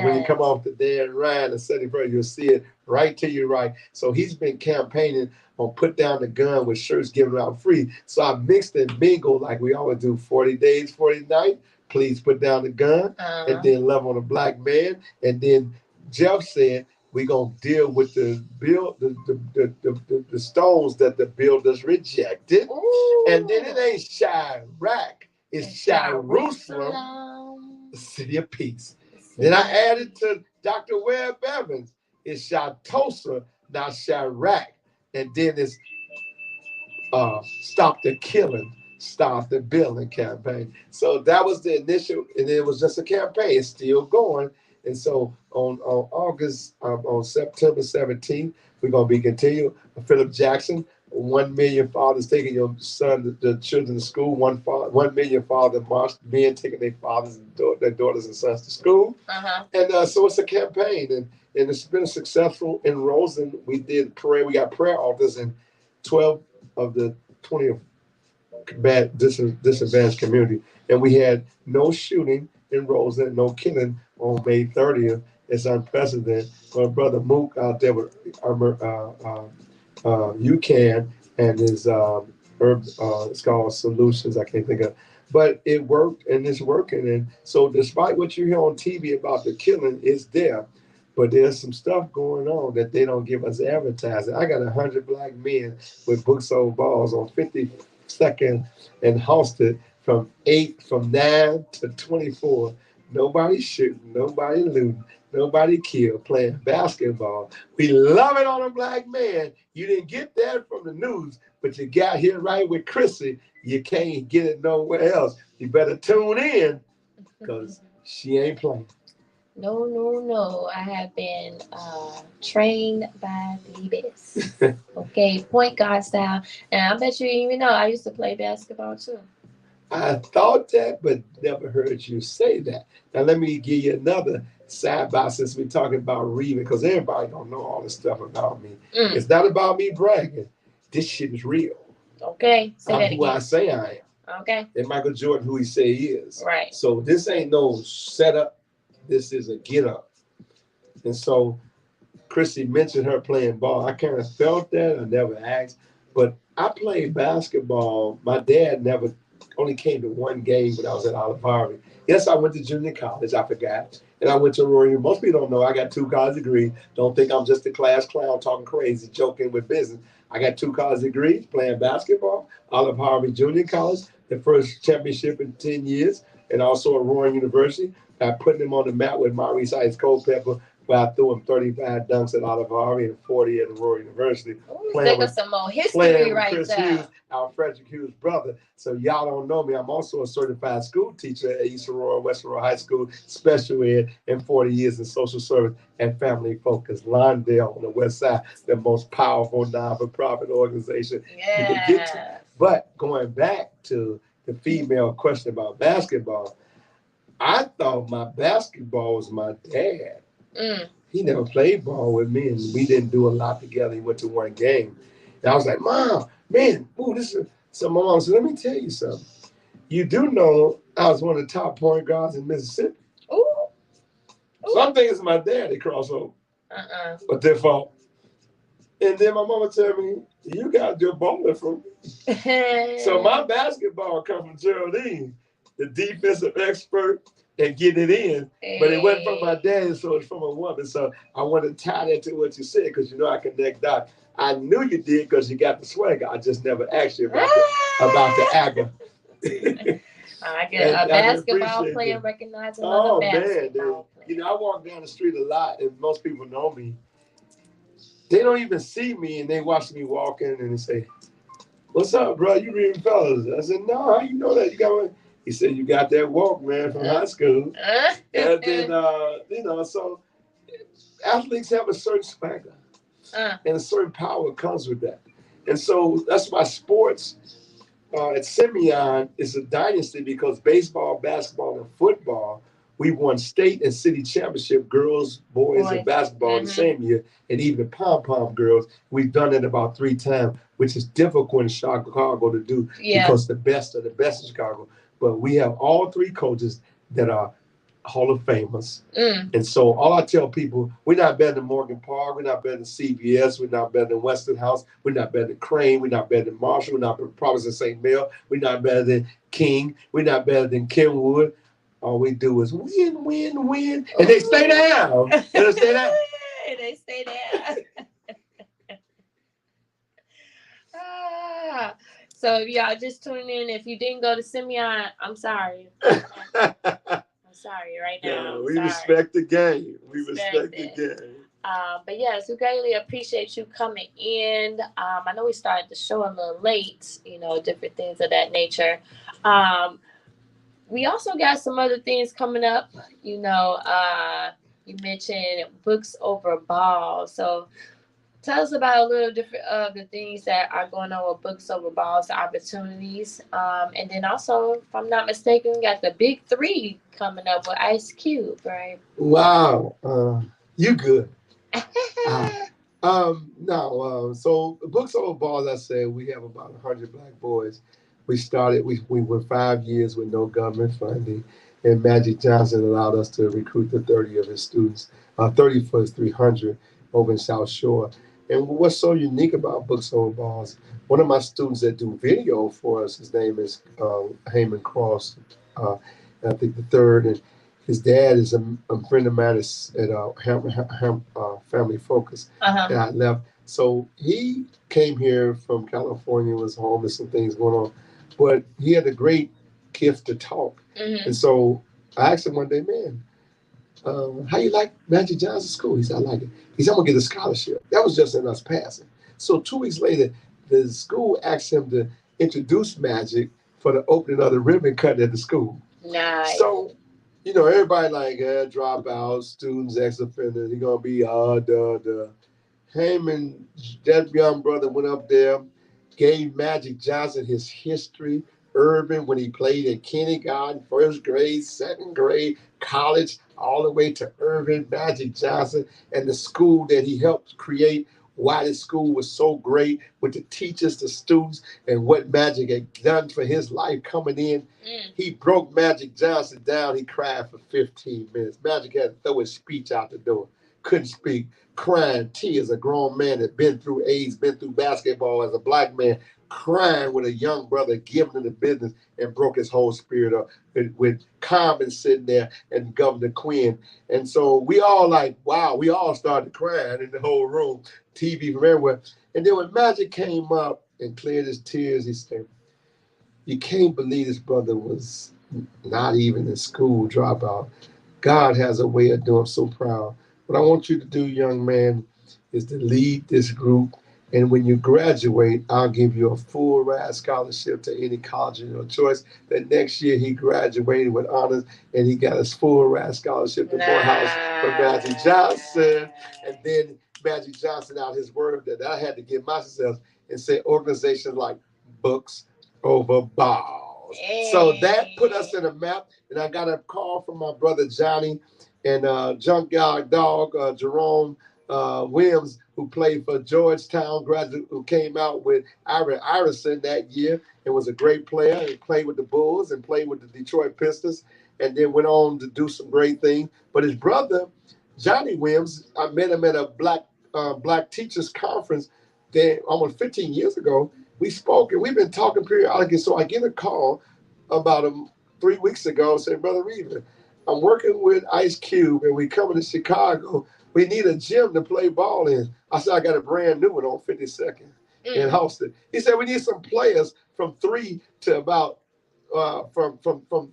When you come off the Dan Ryan on 71st, you'll see it right to your right. So he's been campaigning on put down the gun with shirts given out free. So I mixed and mingled like we always do, 40 days, 40 nights. Please put down the gun and then love on a black man. And then Jeff said, we're going to deal with the stones that the builders rejected. Ooh. And then it ain't Chirac, it's Jerusalem, the city of peace. Then I added to Dr. Webb Evans, it's Shatosa, not Chirac. And then it's Stop the Killing, Stop the Building campaign. So that was the initial, and it was just a campaign. It's still going. And so on September 17th, we're going to be continuing. Philip Jackson, 1 million fathers taking your son, the children to school. 1 million fathers march, men taking their fathers and their daughters and sons to school. And so it's a campaign, and it's been successful. In Roseland, we did prayer. We got prayer altars in 12 of the 20 disadvantaged community, and we had no shooting in Roseland, no killing on May 30th. It's unprecedented. My brother Mook out there with UCAN and his it's called Solutions. I can't think of, but it worked and it's working. And so, despite what you hear on TV about the killing, it's there. But there's some stuff going on that they don't give us advertising. I got 100 black men with books on balls on 52nd and Halsted from 9 to 24. Nobody shooting, nobody looting, nobody killed, playing basketball. We love it on a black man. You didn't get that from the news, but you got here right with Chrissy. You can't get it nowhere else. You better tune in because she ain't playing. No. I have been trained by the best. Okay, point guard style. And I bet you even know I used to play basketball too. I thought that, but never heard you say that. Now, let me give you another side by since we're talking about Revin, because everybody don't know all this stuff about me. It's not about me bragging. This shit is real. Okay, say I'm that who again. I say I am. Okay. And Michael Jordan, who he say he is. Right. So this ain't no setup. This is a get up. And so Chrissy mentioned her playing ball. I kind of felt that. I never asked. But I played basketball. My dad never only came to one game when I was at Olive Harvey. Yes, I went to junior college. I forgot. And I went to Aurora. Most people don't know I got 2 college degrees. Don't think I'm just a class clown talking crazy, joking with business. I got 2 college degrees playing basketball, Olive Harvey Junior College, the first championship in 10 years, and also Aurora University. I put them on the map with Maurice Ice Culpepper, where I threw him 35 dunks at Olive Harvey and 40 at Aurora University. Think of some more history right Chris there. Hughes, our Frederick Hughes' brother. So y'all don't know me. I'm also a certified school teacher at East Aurora, West Aurora High School, special ed, and 40 years in social service and family focus. Lawndale on the west side, the most powerful non-for-profit organization you can get to. But going back to the female question about basketball, I thought my basketball was my dad. He never played ball with me, and we didn't do a lot together. He went to one game. And I was like, Mom, man, ooh, this is. So my mom said, let me tell you something. You do know I was one of the top point guards in Mississippi. Ooh. Some things my dad, they cross over. But their fault. And then my mama told me, you got your bowling from me. So my basketball come from Geraldine, the defensive expert, and getting it in. But it wasn't from my dad, so it's from a woman. So I want to tie that to what you said, because you know I connect dots. I knew you did because you got the swagger. I just never asked you about the agger. I get a basketball player recognizing another basketball player. You know, I walk down the street a lot, and most people know me. They don't even see me, and they watch me walking, and they say, "What's up, bro? You Revin fellas?" I said, "No, how you know that? You got one?" He said, "You got that walk, man, from high school." And then, you know, so athletes have a certain swagger, and a certain power comes with that. And so that's why sports at Simeon is a dynasty, because baseball, basketball, and football, we won state and city championship, girls, boys, and basketball the same year, and even pom-pom girls. We've done it about 3 times, which is difficult in Chicago to do because the best of the best in Chicago. But we have all 3 coaches that are Hall of Famers. And so all I tell people, we're not better than Morgan Park, we're not better than CBS, we're not better than Westinghouse, we're not better than Crane, we're not better than Marshall, we're not better than Providence St. Mel, we're not better than King, we're not better than Kenwood. All we do is win, win, win. And they stay down. And they stay down. And they stay down. So if y'all just tuning in, if you didn't go to Simeon, I'm sorry. I'm sorry right now. No, we respect the game. We respect the game. But yes, we greatly appreciate you coming in. I know we started the show a little late, you know, different things of that nature. We also got some other things coming up. You know, you mentioned books over balls. So tell us about a little different of the things that are going on with books over balls, the opportunities. And then also, if I'm not mistaken, we got the big 3 coming up with Ice Cube, right? Wow. You good. So books over balls, I said, we have about 100 black boys. We went 5 years with no government funding, and Magic Johnson allowed us to recruit the 30 of his students, 30 for his 300 over in South Shore. And what's so unique about Books Over Balls, one of my students that do video for us, his name is Heyman Cross, I think the 3rd, and his dad is a friend of mine at Family Focus, and I left. So he came here from California, was homeless and things going on, but he had a great gift to talk. And so I asked him one day, man, how you like Magic Johnson School? He said, I like it. He said, I'm going to get a scholarship. That was just in us passing. So 2 weeks later, the school asked him to introduce Magic for the opening of the ribbon cutting at the school. Nice. So, you know, everybody like, dropouts, students, ex-offenders, he's going to be, Heyman, that young brother, went up there, gave Magic Johnson his history, Irvin, when he played in kindergarten, 1st grade, 2nd grade, college, all the way to Irvin, Magic Johnson, and the school that he helped create, why the school was so great with the teachers, the students, and what Magic had done for his life coming in. He broke Magic Johnson down. He cried for 15 minutes. Magic had to throw his speech out the door. Couldn't speak, crying, tears. A grown man that been through AIDS, been through basketball as a black man, crying with a young brother giving him the business and broke his whole spirit up with Carmen sitting there and Governor Quinn. And so we all like, wow, we all started crying in the whole room, TV from everywhere. And then when Magic came up and cleared his tears, he said, you can't believe this brother was not even in school dropout. God has a way of doing. I'm so proud. What I want you to do, young man, is to lead this group. And when you graduate, I'll give you a full ride scholarship to any college of your choice. That next year he graduated with honors and he got his full ride scholarship to Morehouse from Magic Johnson. And then Magic Johnson out his word that I had to give myself and say organizations like Books Over Balls. Hey. So that put us in a map. And I got a call from my brother Johnny and Junkyard Dog, Jerome Williams, who played for Georgetown, graduate, who came out with Ira Iverson that year and was a great player and played with the Bulls and played with the Detroit Pistons and then went on to do some great things. But his brother, Johnny Williams, I met him at a black teachers conference then almost 15 years ago. We spoke and we've been talking periodically. So I get a call about 3 weeks ago saying, Brother Revin, I'm working with Ice Cube and we coming to Chicago. We need a gym to play ball in. I said, I got a brand new one on 52nd in Houston. He said, we need some players from 3 to about, from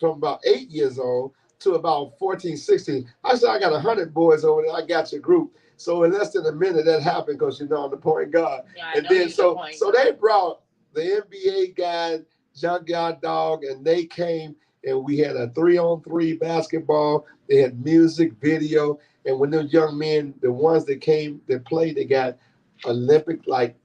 about 8 years old to about 14, 16. I said, I got 100 boys over there. I got your group. So in less than a minute, that happened because, you know, I'm the point guard. Yeah, and then so they brought the NBA guys, Junkyard Dog, and they came and we had a 3-on-3 basketball. They had music, video. And when those young men, the ones that came, that played, they got Olympic, like,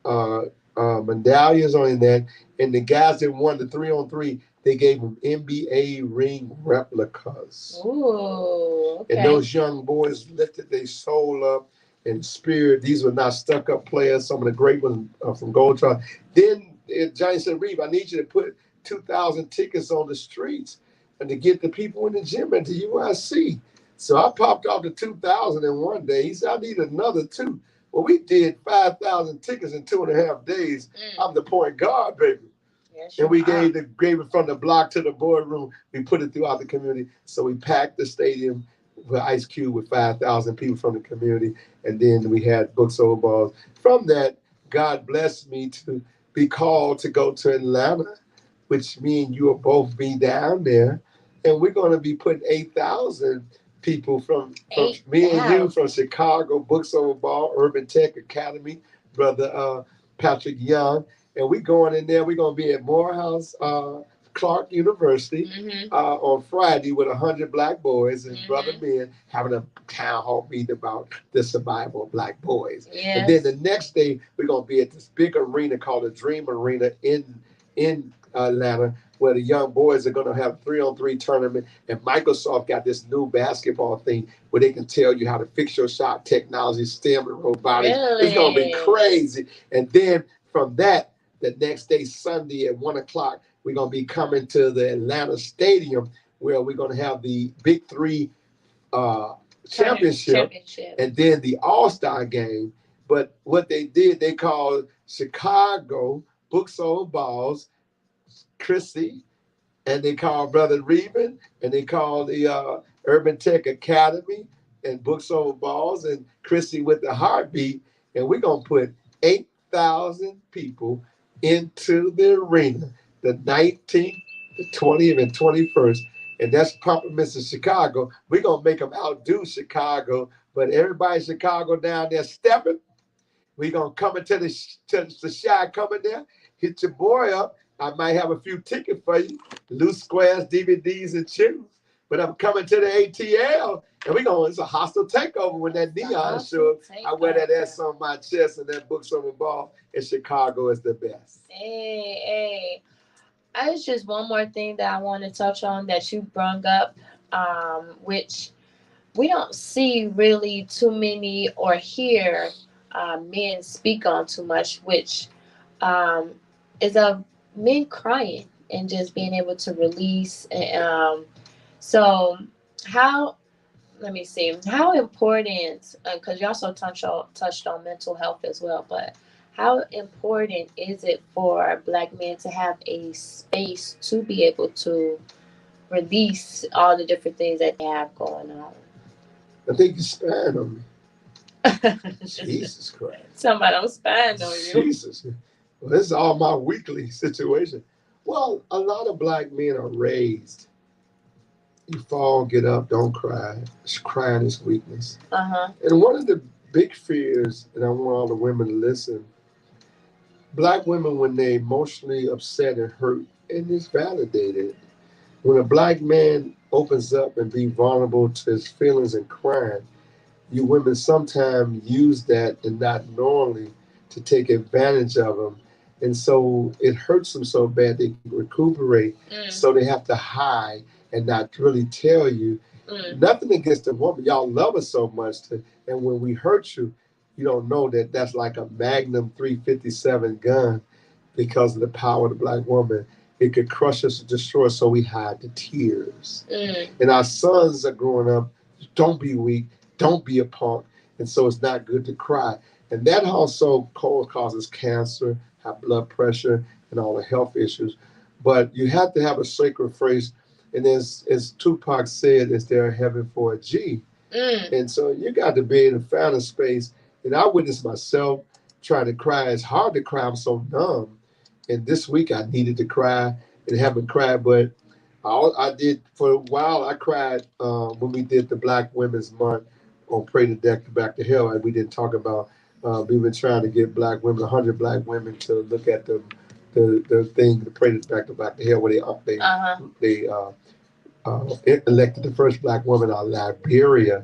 medallions on that. And the guys that won the 3-on-3, they gave them NBA ring replicas. Ooh, okay. And those young boys lifted their soul up and spirit. These were not stuck-up players. Some of the great ones from Gold Trial. Then Johnny said, Reeve, I need you to put 2,000 tickets on the streets and to get the people in the gym and to UIC. So I popped off the 2,000 in one day. He said, I need another 2. Well, we did 5,000 tickets in 2.5 days. I'm the point guard, baby. Yes, and we gave it from the block to the boardroom. We put it throughout the community. So we packed the stadium with Ice Cube with 5,000 people from the community. And then we had Books Over Balls. From that, God blessed me to be called to go to Atlanta, which me and you will both be down there. And we're going to be putting 8,000 people from me and you from Chicago, Books Over Ball, Urban Tech Academy, Brother Patrick Young. And we're going in there. We're going to be at Morehouse Clark University on Friday with 100 black boys and brother men having a town hall meeting about the survival of black boys. Yes. And then the next day, we're going to be at this big arena called the Dream Arena in Atlanta, where the young boys are going to have a 3-on-3 tournament. And Microsoft got this new basketball thing where they can tell you how to fix your shot, technology, STEM, and robotics. Really? It's going to be crazy. And then from that, the next day, Sunday at 1 o'clock, we're going to be coming to the Atlanta Stadium where we're going to have the Big 3 championship and then the All-Star game. But what they did, they called Chicago Books Over Balls, Chrissy, and they called Brother Revin, and they called the Urban Tech Academy and Books Over Balls and Chrissy with the Heartbeat. And we're going to put 8,000 people into the arena the 19th, the 20th, and 21st. And that's compliments of Chicago. We're going to make them outdo Chicago, but everybody in Chicago down there stepping. We're going to come into the Shy coming there, hit your boy up. I might have a few tickets for you, loose squares, DVDs, and shoes. But I'm coming to the ATL, and it's a hostile takeover when that neon shows. I wear that S on my chest and that Books Over Ball, and Chicago is the best. Hey. It's just one more thing that I want to touch on that you brung up, which we don't see really too many or hear men speak on too much, which is of men crying and just being able to release. So how important, because you also touched on mental health as well, but how important is it for Black men to have a space to be able to release all the different things that they have going on? I think you're spying on me. Jesus Christ. Somebody I'm spying on you. Jesus. Well, this is all my weekly situation. Well, a lot of Black men are raised. You fall, get up, don't cry. Crying is weakness. Uh-huh. And one of the big fears, and I want all the women to listen, Black women, when they emotionally upset and hurt, and it's validated, when a Black man opens up and be vulnerable to his feelings and crying, you women sometimes use that and not knowingly to take advantage of them. And so it hurts them so bad they can recuperate. So they have to hide and not really tell you. Nothing against the woman. Y'all love us so much. And when we hurt you, you don't know that that's like a Magnum 357 gun because of the power of the Black woman. It could crush us and destroy us, so we hide the tears. And our sons are growing up, don't be weak, don't be a punk. And so it's not good to cry. And that also causes cancer, high blood pressure, and all the health issues. But you have to have a sacred phrase. And as Tupac said, is there a heaven for a G? And so you got to be able to find a space. And I witnessed myself trying to cry. It's hard to cry. I'm so numb. And this week I needed to cry and haven't cried, but I did for a while. I cried when we did the Black Women's Month on Pray to Death Back to Hell, and we didn't talk about we've been trying to get Black women, 100 Black women, to look at the thing, the Pray to Back to Hell, where they elected the first Black woman out of Liberia,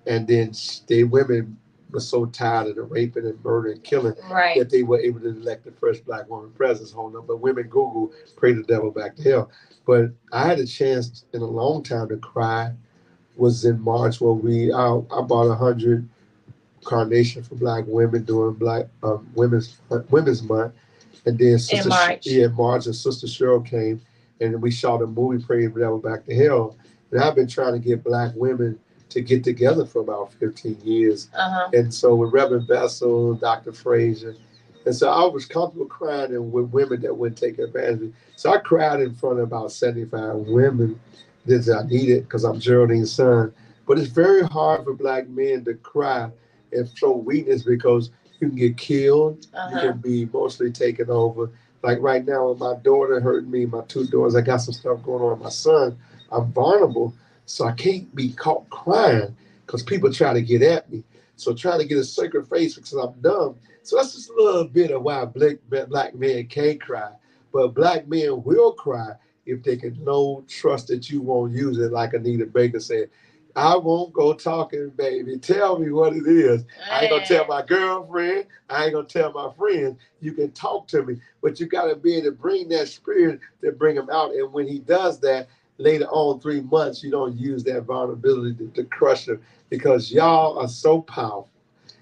and then the women were so tired of the raping and murder and killing that they were able to elect the first Black woman president. Hold on, but women Google "Pray the Devil Back to Hell." But I had a chance in a long time to cry. Was in March where I bought 100 carnations for Black women during Black Women's Month, and then Sister in March, and Sister Cheryl came, and we shot a movie, Pray the Devil Back to Hell. And I've been trying to get Black women to get together for about 15 years. And so with Revin Vessel, Dr. Frazier, and so I was comfortable crying and with women that wouldn't take advantage of me. So I cried in front of about 75 women that I needed because I'm Geraldine's son. But it's very hard for Black men to cry and show weakness because you can get killed, you can be emotionally taken over. Like right now, when my daughter hurt me, my two daughters, I got some stuff going on with my son. I'm vulnerable, so I can't be caught crying because people try to get at me. So trying to get a sacred face because I'm dumb. So that's just a little bit of why Black men can't cry. But Black men will cry if they can trust that you won't use it, like Anita Baker said. I won't go talking, baby. Tell me what it is. I ain't gonna tell my girlfriend. I ain't gonna tell my friends. You can talk to me, but you gotta be able to bring that spirit to bring him out. And when he does that, later on 3 months, you don't use that vulnerability to crush him because y'all are so powerful.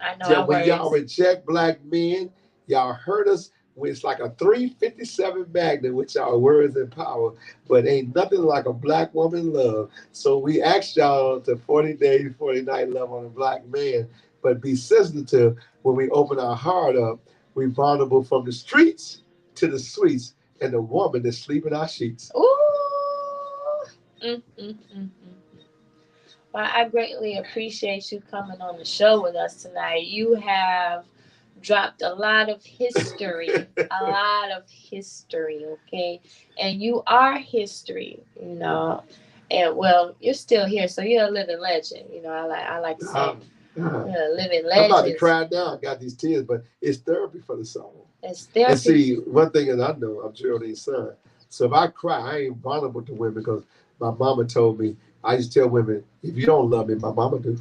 I know. When y'all reject Black men, y'all hurt us. It's like a 357 Magnum with y'all words and power, but ain't nothing like a Black woman love. So we ask y'all to 40 days, 40 night love on a Black man, but be sensitive when we open our heart up. We vulnerable from the streets to the suites, and the woman that sleep in our sheets. Ooh. Well, I greatly appreciate you coming on the show with us tonight. You have dropped a lot of history, okay? And you are history, And well, you're still here, so you're a living legend. I like to say you're a living legend. I'm about to cry now. I got these tears, but it's therapy for the soul. It's therapy. And see, one thing that I know, I'm Geraldine's son. So if I cry, I ain't vulnerable to women because my mama told me, I used to tell women, if you don't love me, my mama do.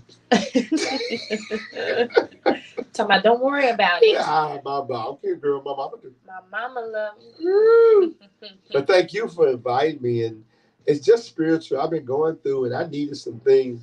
Talking about, don't worry about it. Yeah, I don't care, girl. My mama do. My mama loves me. But thank you for inviting me. And it's just spiritual. I've been going through and I needed some things.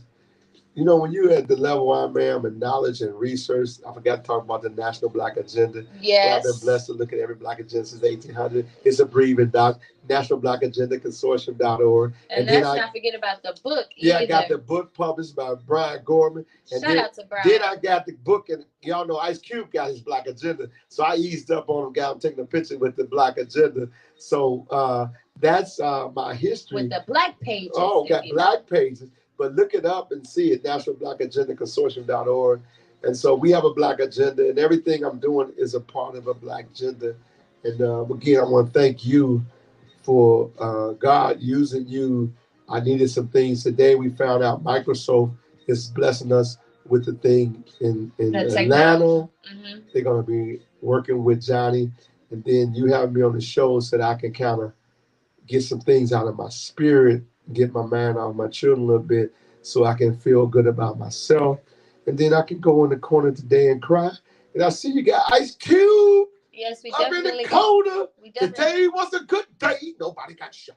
You know, when you're at the level I'm at in knowledge and research, I forgot to talk about the National Black Agenda. Where I've been Yes. blessed to look at every Black agenda since 1800. It's a breathing doc, National Black Agenda Consortium.org. And then let's not forget about the book yeah, I either. got the book published by Brian Gorman. And Shout out to Brian. then I got the book, and y'all know Ice Cube got his Black Agenda. So I eased up on him, got him taking a picture with the Black Agenda. So that's my history. With the black pages. Oh, got black pages. But look it up and see it, National Black Agenda Consortium.org. And so we have a Black agenda, and everything I'm doing is a part of a Black agenda. And again, I want to thank you for God using you. I needed some things today. We found out Microsoft is blessing us with the thing in Atlanta. Mm-hmm. They're going to be working with Johnny. And then you have me on the show so that I can kind of get some things out of my spirit, get my mind off my children a little bit so I can feel good about myself. And then I can go in the corner today and cry. And I see you got Ice Cube. Yes, we up definitely in the corner. Definitely. Today was a good day. Nobody got shot.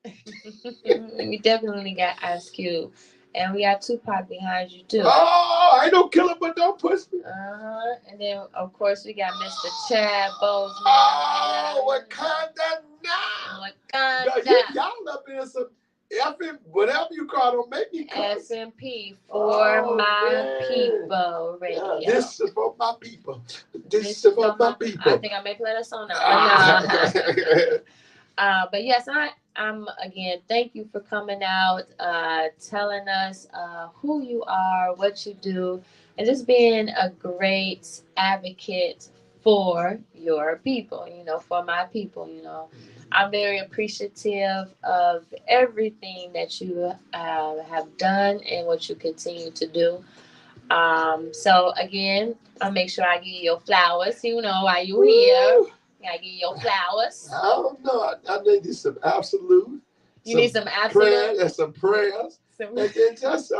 We definitely got Ice Cube. And we got Tupac behind you too. Oh, I don't kill him, but don't push me. And then of course we got Mr. Chad Boseman. Oh, Wakanda now. Wakanda. Y'all up in some effing whatever you call it, don't make me cuss. FMP for my people radio. Yeah, this is for my people. This is for my people. I think I may play that song now. But yes, I'm again, thank you for coming out, telling us who you are, what you do, and just being a great advocate for your people, for my people, I'm very appreciative of everything that you have done and what you continue to do. So again, I'll make sure I give you your flowers, while you're here. I give you your flowers. I don't know. I need some absolute. You need some absolute and some prayers. And then just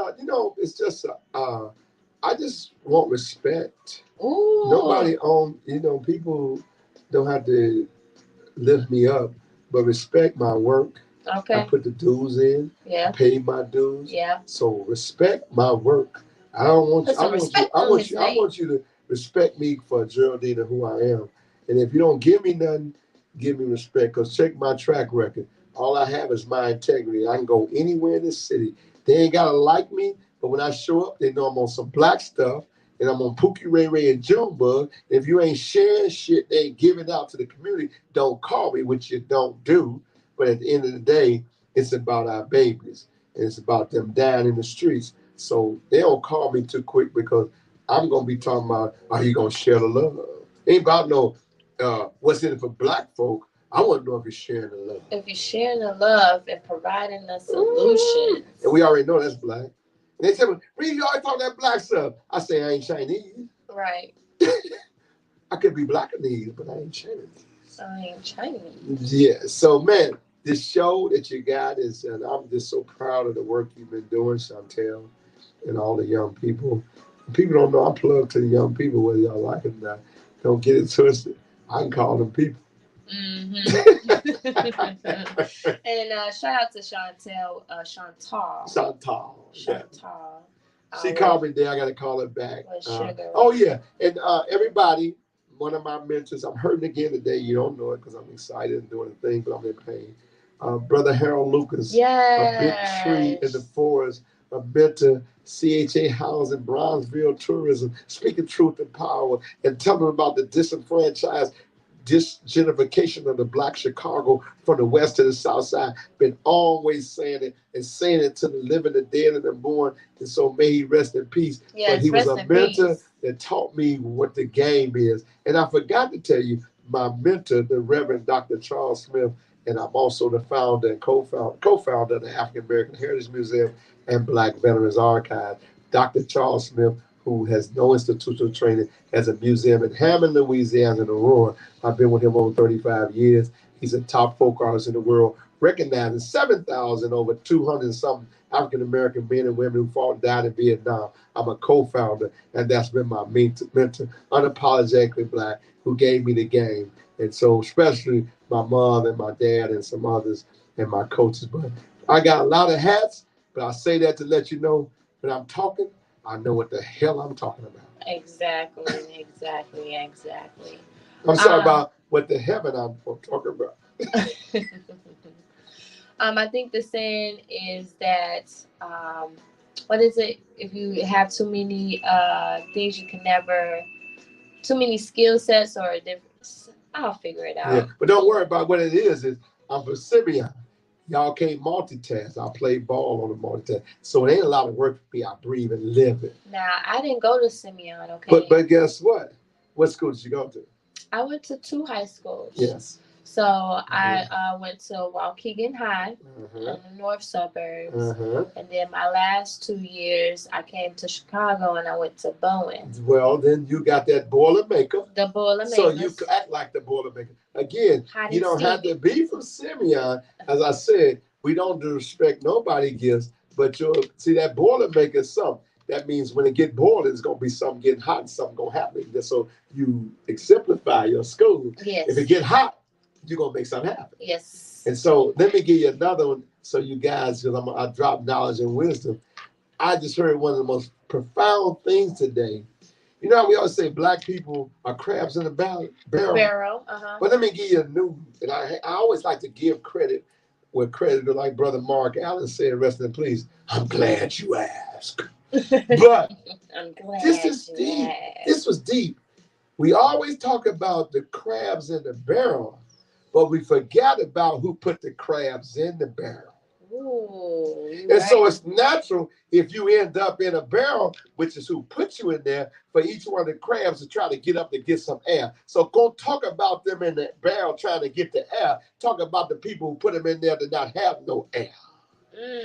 it's just I just want respect. Ooh. Nobody people don't have to lift me up, but respect my work. Okay. I put the dues in. Yeah. Pay my dues. Yeah. So respect my work. I don't want. I want you to respect me for Geraldine and who I am. And if you don't give me nothing, give me respect. Because check my track record. All I have is my integrity. I can go anywhere in this city. They ain't got to like me, but when I show up, they know I'm on some black stuff. And I'm on Pookie Ray Ray and Junebug. If you ain't sharing shit, they ain't giving out to the community, don't call me, which you don't do. But at the end of the day, it's about our babies. And it's about them down in the streets. So they don't call me too quick because I'm going to be talking about, are you going to share the love? Ain't about no what's in it for black folk. I want to know if you're sharing the love. If you're sharing the love and providing the solutions. And we already know that's black. And they tell me, Reed, you always talk that black stuff. I say, I ain't Chinese. Right. I could be Blackanese, but I ain't Chinese. I ain't Chinese. Yeah. So, man, this show that you got is, and I'm just so proud of the work you've been doing, Chantel, and all the young people. People don't know I'm plugged to the young people, whether y'all like it or not. Don't get it twisted. I can call them people. Mm-hmm. And shout out to Chantal. Chantal. She called me there. I got to call her back. Oh, yeah. And everybody, one of my mentors, I'm hurting again today. You don't know it because I'm excited and doing the thing, but I'm in pain. Brother Harold Lucas, a big tree in the forest, a mentor, CHA Housing, Bronzeville Tourism, speaking truth and power, and telling them about the disenfranchised gentrification of the Black Chicago from the west to the south side. Been always saying it and saying it to the living, the dead, and the born. And so may he rest in peace. Yes, but he was a mentor that taught me what the game is. And I forgot to tell you, my mentor, the Reverend Dr. Charles Smith, and I'm also the founder and co-founder of the African American Heritage Museum and Black Veterans Archive. Dr. Charles Smith, who has no institutional training, has a museum in Hammond, Louisiana, and Aurora. I've been with him over 35 years. He's a top folk artist in the world, recognizing 7,000 over 200 something African-American men and women who fought and died in Vietnam. I'm a co-founder, and that's been my mentor, unapologetically Black, who gave me the game. And so especially my mom and my dad and some others and my coaches. But I got a lot of hats, but I say that to let you know When I'm talking, I know what the hell I'm talking about. Exactly. I'm sorry about what the heaven I'm talking about. I think the saying is that what is it? If you have too many things, you can never too many skill sets or different. I'll figure it out. Yeah, but don't worry about what it is. I'm from Simeon. Y'all can't multitask. I play ball on the multitask, so it ain't a lot of work for me. I breathe and live it. Now I didn't go to Simeon, okay? But guess what? What school did you go to? I went to 2 high schools. Yes. So I went to Waukegan High in the north suburbs, and then my last 2 years I came to Chicago and I went to Bowen. Well, then you got that Boilermaker. The Boilermaker. So you act like the Boilermaker. Again, you don't have to be from Simeon. As I said, we don't disrespect nobody gifts, but you'll see that Boilermaker is something. That means when it get boiled, it's gonna be something getting hot and something gonna happen. So you exemplify your school. Yes. If it get hot, you're gonna make something happen. Yes. And so let me give you another one so you guys, because I drop knowledge and wisdom. I just heard one of the most profound things today. You know how we always say black people are crabs in the barrel? But let me give you a new, and I always like to give credit where credit is, like Brother Mark Allen said, rest in peace. I'm glad you asked. But I'm glad this is deep. This was deep. We always talk about the crabs in the barrel, but we forgot about who put the crabs in the barrel. Ooh, and so it's natural if you end up in a barrel, which is who put you in there, for each one of the crabs to try to get up to get some air. So go talk about them in the barrel trying to get the air. Talk about the people who put them in there to not have no air.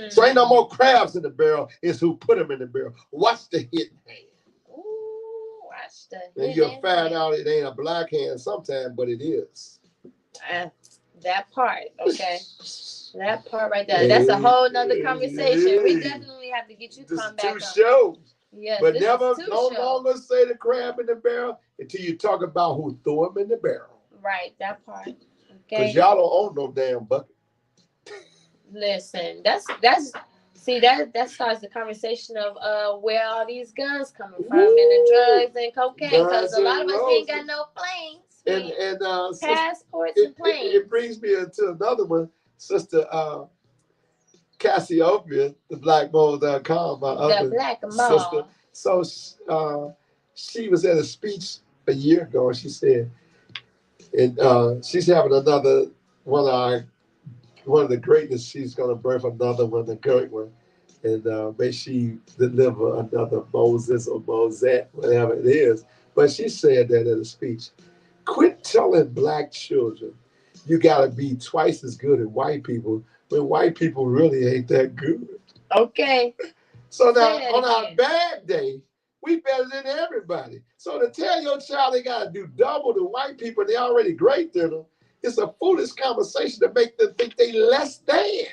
So ain't no more crabs in the barrel. It's who put them in the barrel. Watch the hidden hand. Ooh, watch the hidden hand. And you'll find out it ain't a black hand sometimes, but it is. That part, okay. That part right there. That's a whole nother conversation. We definitely have to get you to come back. 2 shows. Yes, but never, no longer say the crab in the barrel until you talk about who threw them in the barrel. Right, that part. Okay. Because y'all don't own no damn bucket. Listen, that starts the conversation of where all these guns coming from and the drugs and cocaine, because a lot of us ain't got no planes and passports and planes. It brings me into another one, Sister Cassiopeia, the blackmole.com, my other Black sister. So she was at a speech a year ago, and she said, and she's having another one of the greatness. She's going to birth another one, the great one. And may she deliver another Moses or Mosette, whatever it is. But she said that in a speech. Quit telling black children you got to be twice as good as white people when white people really ain't that good. Okay. So now, on our bad day, we better than everybody. So to tell your child they got to do double the white people, they already great than them, it's a foolish conversation to make them think they less than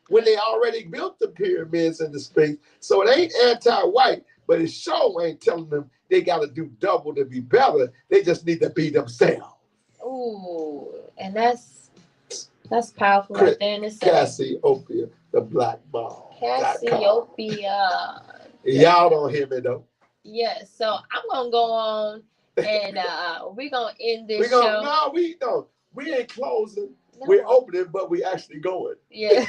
when they already built the pyramids in the space. So it ain't anti-white, but it sure ain't telling them they got to do double to be better. They just need to be themselves. Ooh, and that's powerful right there in itself. Cassiopeia, the black ball. Cassiopeia. Y'all don't hear me though. Yeah, so I'm gonna go on and we're gonna end this show. No, we don't. We ain't closing. No. We're opening, but we actually going. Yeah.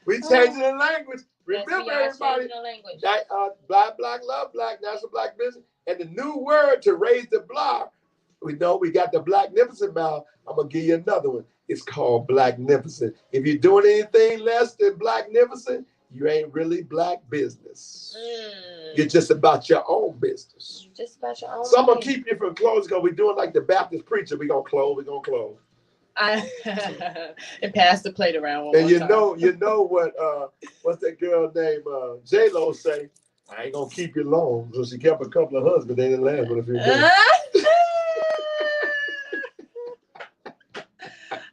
We changing the language. Remember, everybody, that, black, love black, national black business. And the new word to raise the block, we know we got the Blacknificent now. I'm going to give you another one. It's called Blacknificent. If you're doing anything less than Blacknificent, you ain't really black business. You're just about your own business. You're just about your own So I'm going to keep you from closing because we're doing like the Baptist preacher. We're going to close. And pass the plate around one and more time. you know what what's that girl named J-Lo say? I ain't gonna keep you long. So she kept a couple of husbands. They didn't last but a few days.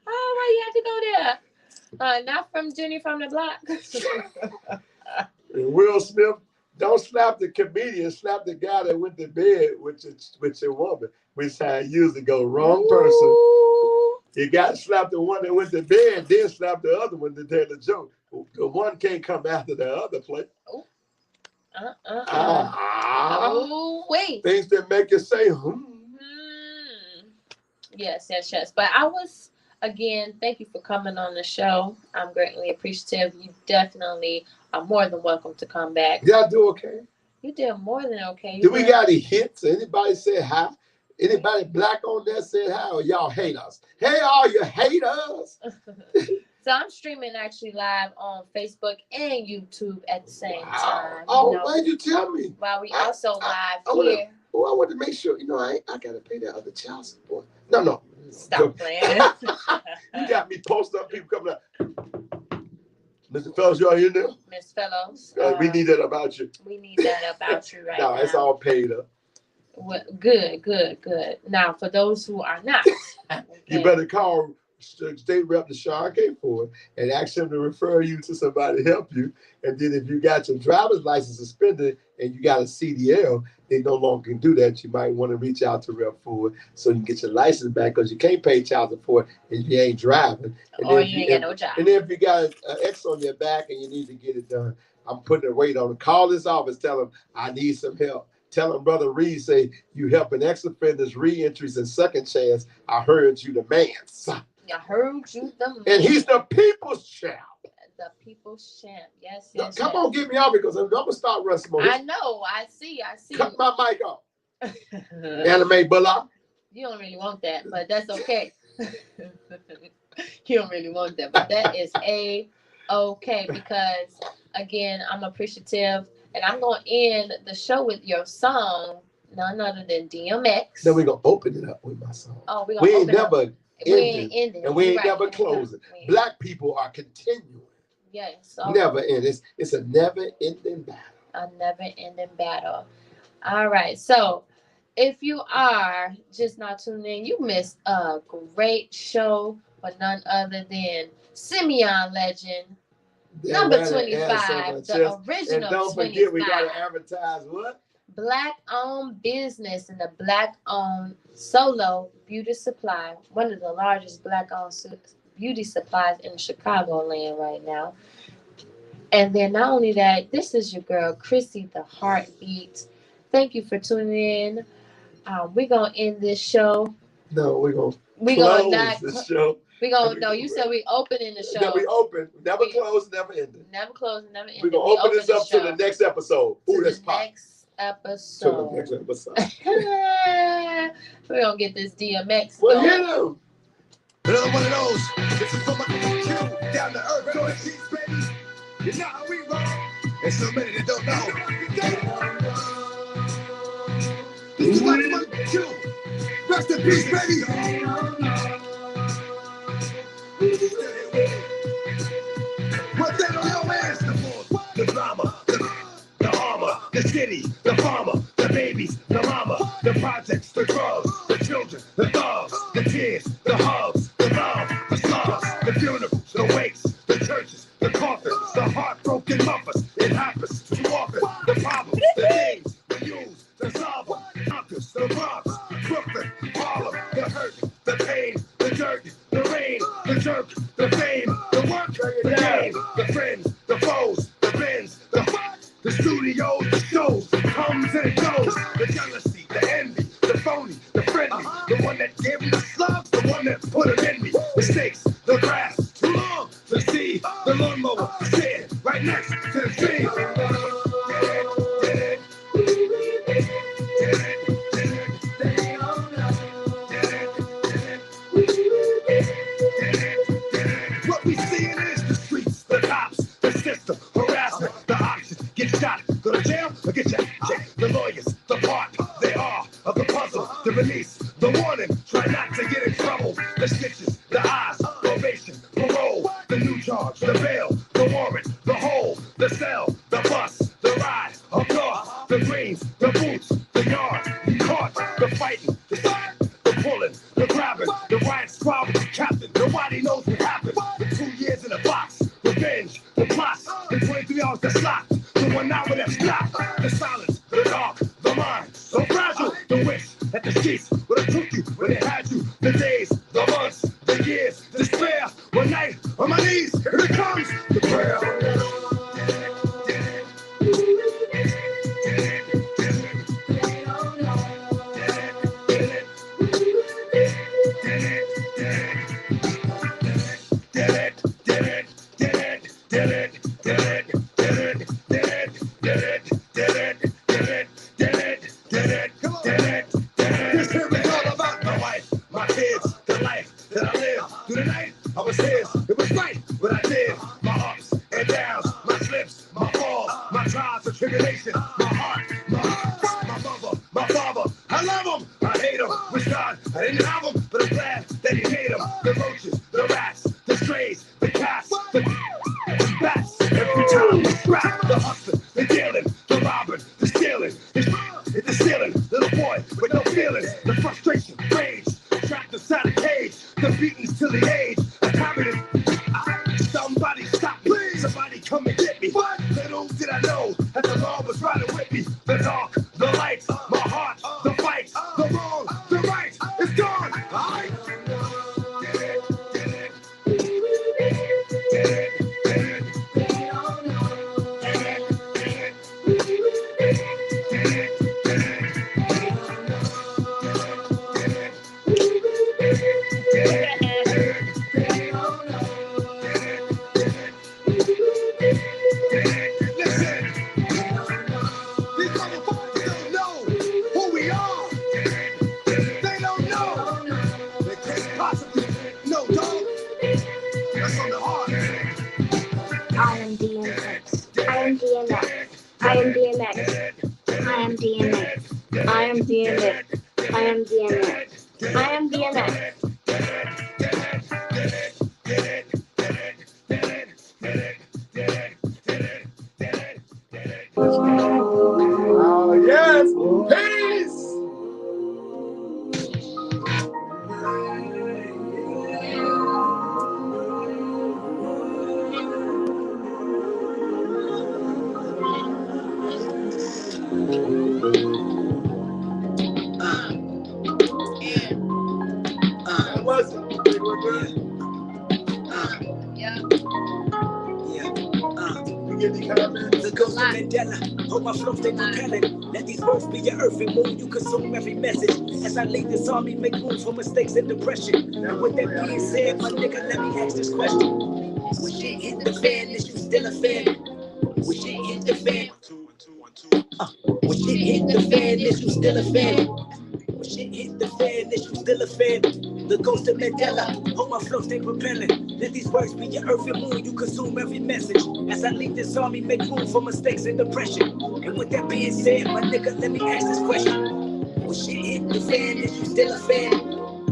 Oh, why you have to go there? Not from Jenny from the block. And Will Smith, don't slap the comedian, slap the guy that went to bed with your woman, which I usually go wrong person. You got to slap the one that went to bed, then slap the other one to tell the joke. The one can't come after the other play. Oh, wait. Things that make you say, Yes. But I was, again, thank you for coming on the show. I'm greatly appreciative. You definitely are more than welcome to come back. Did I do okay? You did more than okay. Do we got any hits? Anybody say hi? Anybody black on there said hi, or y'all hate us? Hey, all you haters. So I'm streaming actually live on Facebook and YouTube at the same time. Oh, why'd you tell me? While we also live I here. I want to make sure, I got to pay that other child support. No. Stop playing. You got me posting up, people coming up. Mr. Fellows, y'all here now? Miss Fellows. We need that about you. We need that about you right now. No, it's all paid up. Well, good. Now, for those who are not. Okay. You better call State Rep Deshaun K. Ford and ask him to refer you to somebody to help you. And then if you got your driver's license suspended and you got a CDL, they no longer can do that. You might want to reach out to Rep Ford so you can get your license back, because you can't pay child support if you ain't driving. And or you ain't got no job. And then if you got an X on your back and you need to get it done, I'm putting a weight on it. Call this office, tell them I need some help. Tell him Brother Reed say you helping ex-offenders, re-entries, and second chance. I heard you the man. I heard you the man. And he's the people's champ. The people's champ. Yes. Come on, get me off, because I'm going to start running more. I know. I see. Cut my mic off. Anime Bullock. You don't really want that, but that's okay. You don't really want that, but that is A-okay, because, again, I'm appreciative. And I'm going to end the show with your song, none other than DMX. Then we're going to open it up with my song. Oh, we ain't never ending. And we ain't never closing. Black people are continuing. Yes. So never end. It's a never-ending battle. A never-ending battle. All right. So if you are just not tuned in, you missed a great show for none other than Simeon legend. Number 25, the original. And don't 25. forget, we got to advertise what? Black-owned business and the Black-owned solo beauty supply. One of the largest Black-owned beauty supplies in Chicagoland right now. And then not only that, this is your girl, Chrissy, the Heartbeat. Thank you for tuning in. We're going to end this show. No, we're going to close this show. You said we opening the show. No, we open. Never close, never ended. Never close, never ended. We're going to open this up to the next episode. Ooh, that's pop. Next episode. To the next episode. We're going to get this DMX. Well, hit him. Another one of those. This is from my Q. Down to earth, going to cheese, baby. You know how we roll. There's so many that don't know. This is my Q. Rest in peace, baby. What they don't know is the drama, the armor, the city, the farmer, the babies, the mama, the projects, the drugs, the children, the thugs, the tears, the hugs, the love, the slugs, the funerals, the wakes, the churches, the coffins, the heartbroken mothers. It happens too often. The problems, the things we use to solve them. Yonkers, the Bronx, Brooklyn, Harlem, the hurt, the pain, the dirt, the rain, the jerk, the fame, the work, the game, the friends, the foes, the bins, the what, the studios, the shows, comes and it goes, the jealousy, the envy, the phony, the friendly, the one that gave me the slugs, the one that put them in me, the stakes, the grass, too long to see, the lawnmower, sitting right next to the tree. What we seeing is the streets, the cops, the system, harassment, the options, get shot, go to jail, or get your the lawyers, the part they are of the puzzle, the release, the warning, try not to get in trouble, the stitches, the eyes, probation, parole, the new charge, the bail, the warrant, the hole, the cell, the bus, the ride, up north, the greens, the boots, the yard, the caught, the fighting, the shot, the pulling, the grabbing, the riot squad with the captain, nobody knows what happened, the 2 years in a box, revenge, the plots, the 23 hours that's locked, the 1 hour that's stopped, the silence, the dark, the mind, so fragile, the wish that the streets would have took you when they had you, the days, the months, the years. tears, despair. One night on my knees, here it comes, the prayer. This here is all about my wife, my kids, the life that I live. Through the night, I was his. It was right what I did. My ups and downs, my slips, my falls, my trials and tribulations, my heart, my mother, my father. I love him, I hate him. Wish God I didn't have him, but I'm glad that he made him. The roaches, the rats, the strays, the cats, the bats. Every time we scrap, the hustling, the dealing, the robbing, the stealing, the ceiling, little boy with no feelings, the frustration, rage, trapped inside a cage, the beatings till the age, a communist. Somebody stop me, somebody come and get me. What? Little did I know that the law was riding with me. The dark, the light, my heart, the fight, the wrong, the right, it's gone. Alright. I am DMX. I am DMX. I am DMX. I am DMX. I am DMX. I am DMX. I am DMX. Oh, yes. Peace. How was it? They were good. Yeah. You get any comments? The ghost of Mandela, hold my flow, stay propelling. Let these words be your earth and moon, you consume every message. As I lead this army, make room for mistakes and depression. And with that being said, my nigga, let me ask this question. When shit hit the fan, is you still a fan? When shit hit the fan, when shit hit the fan, is you still a fan? When shit hit the fan, is you still a fan? The ghost of Mandela, hold my flow, stay propelling. Let these words be your earth and moon, you consume every message. As I lead this army, make room for mistakes and depression. And with that being said, my nigga, let me ask this question. When shit hit the fan, is you still a fan?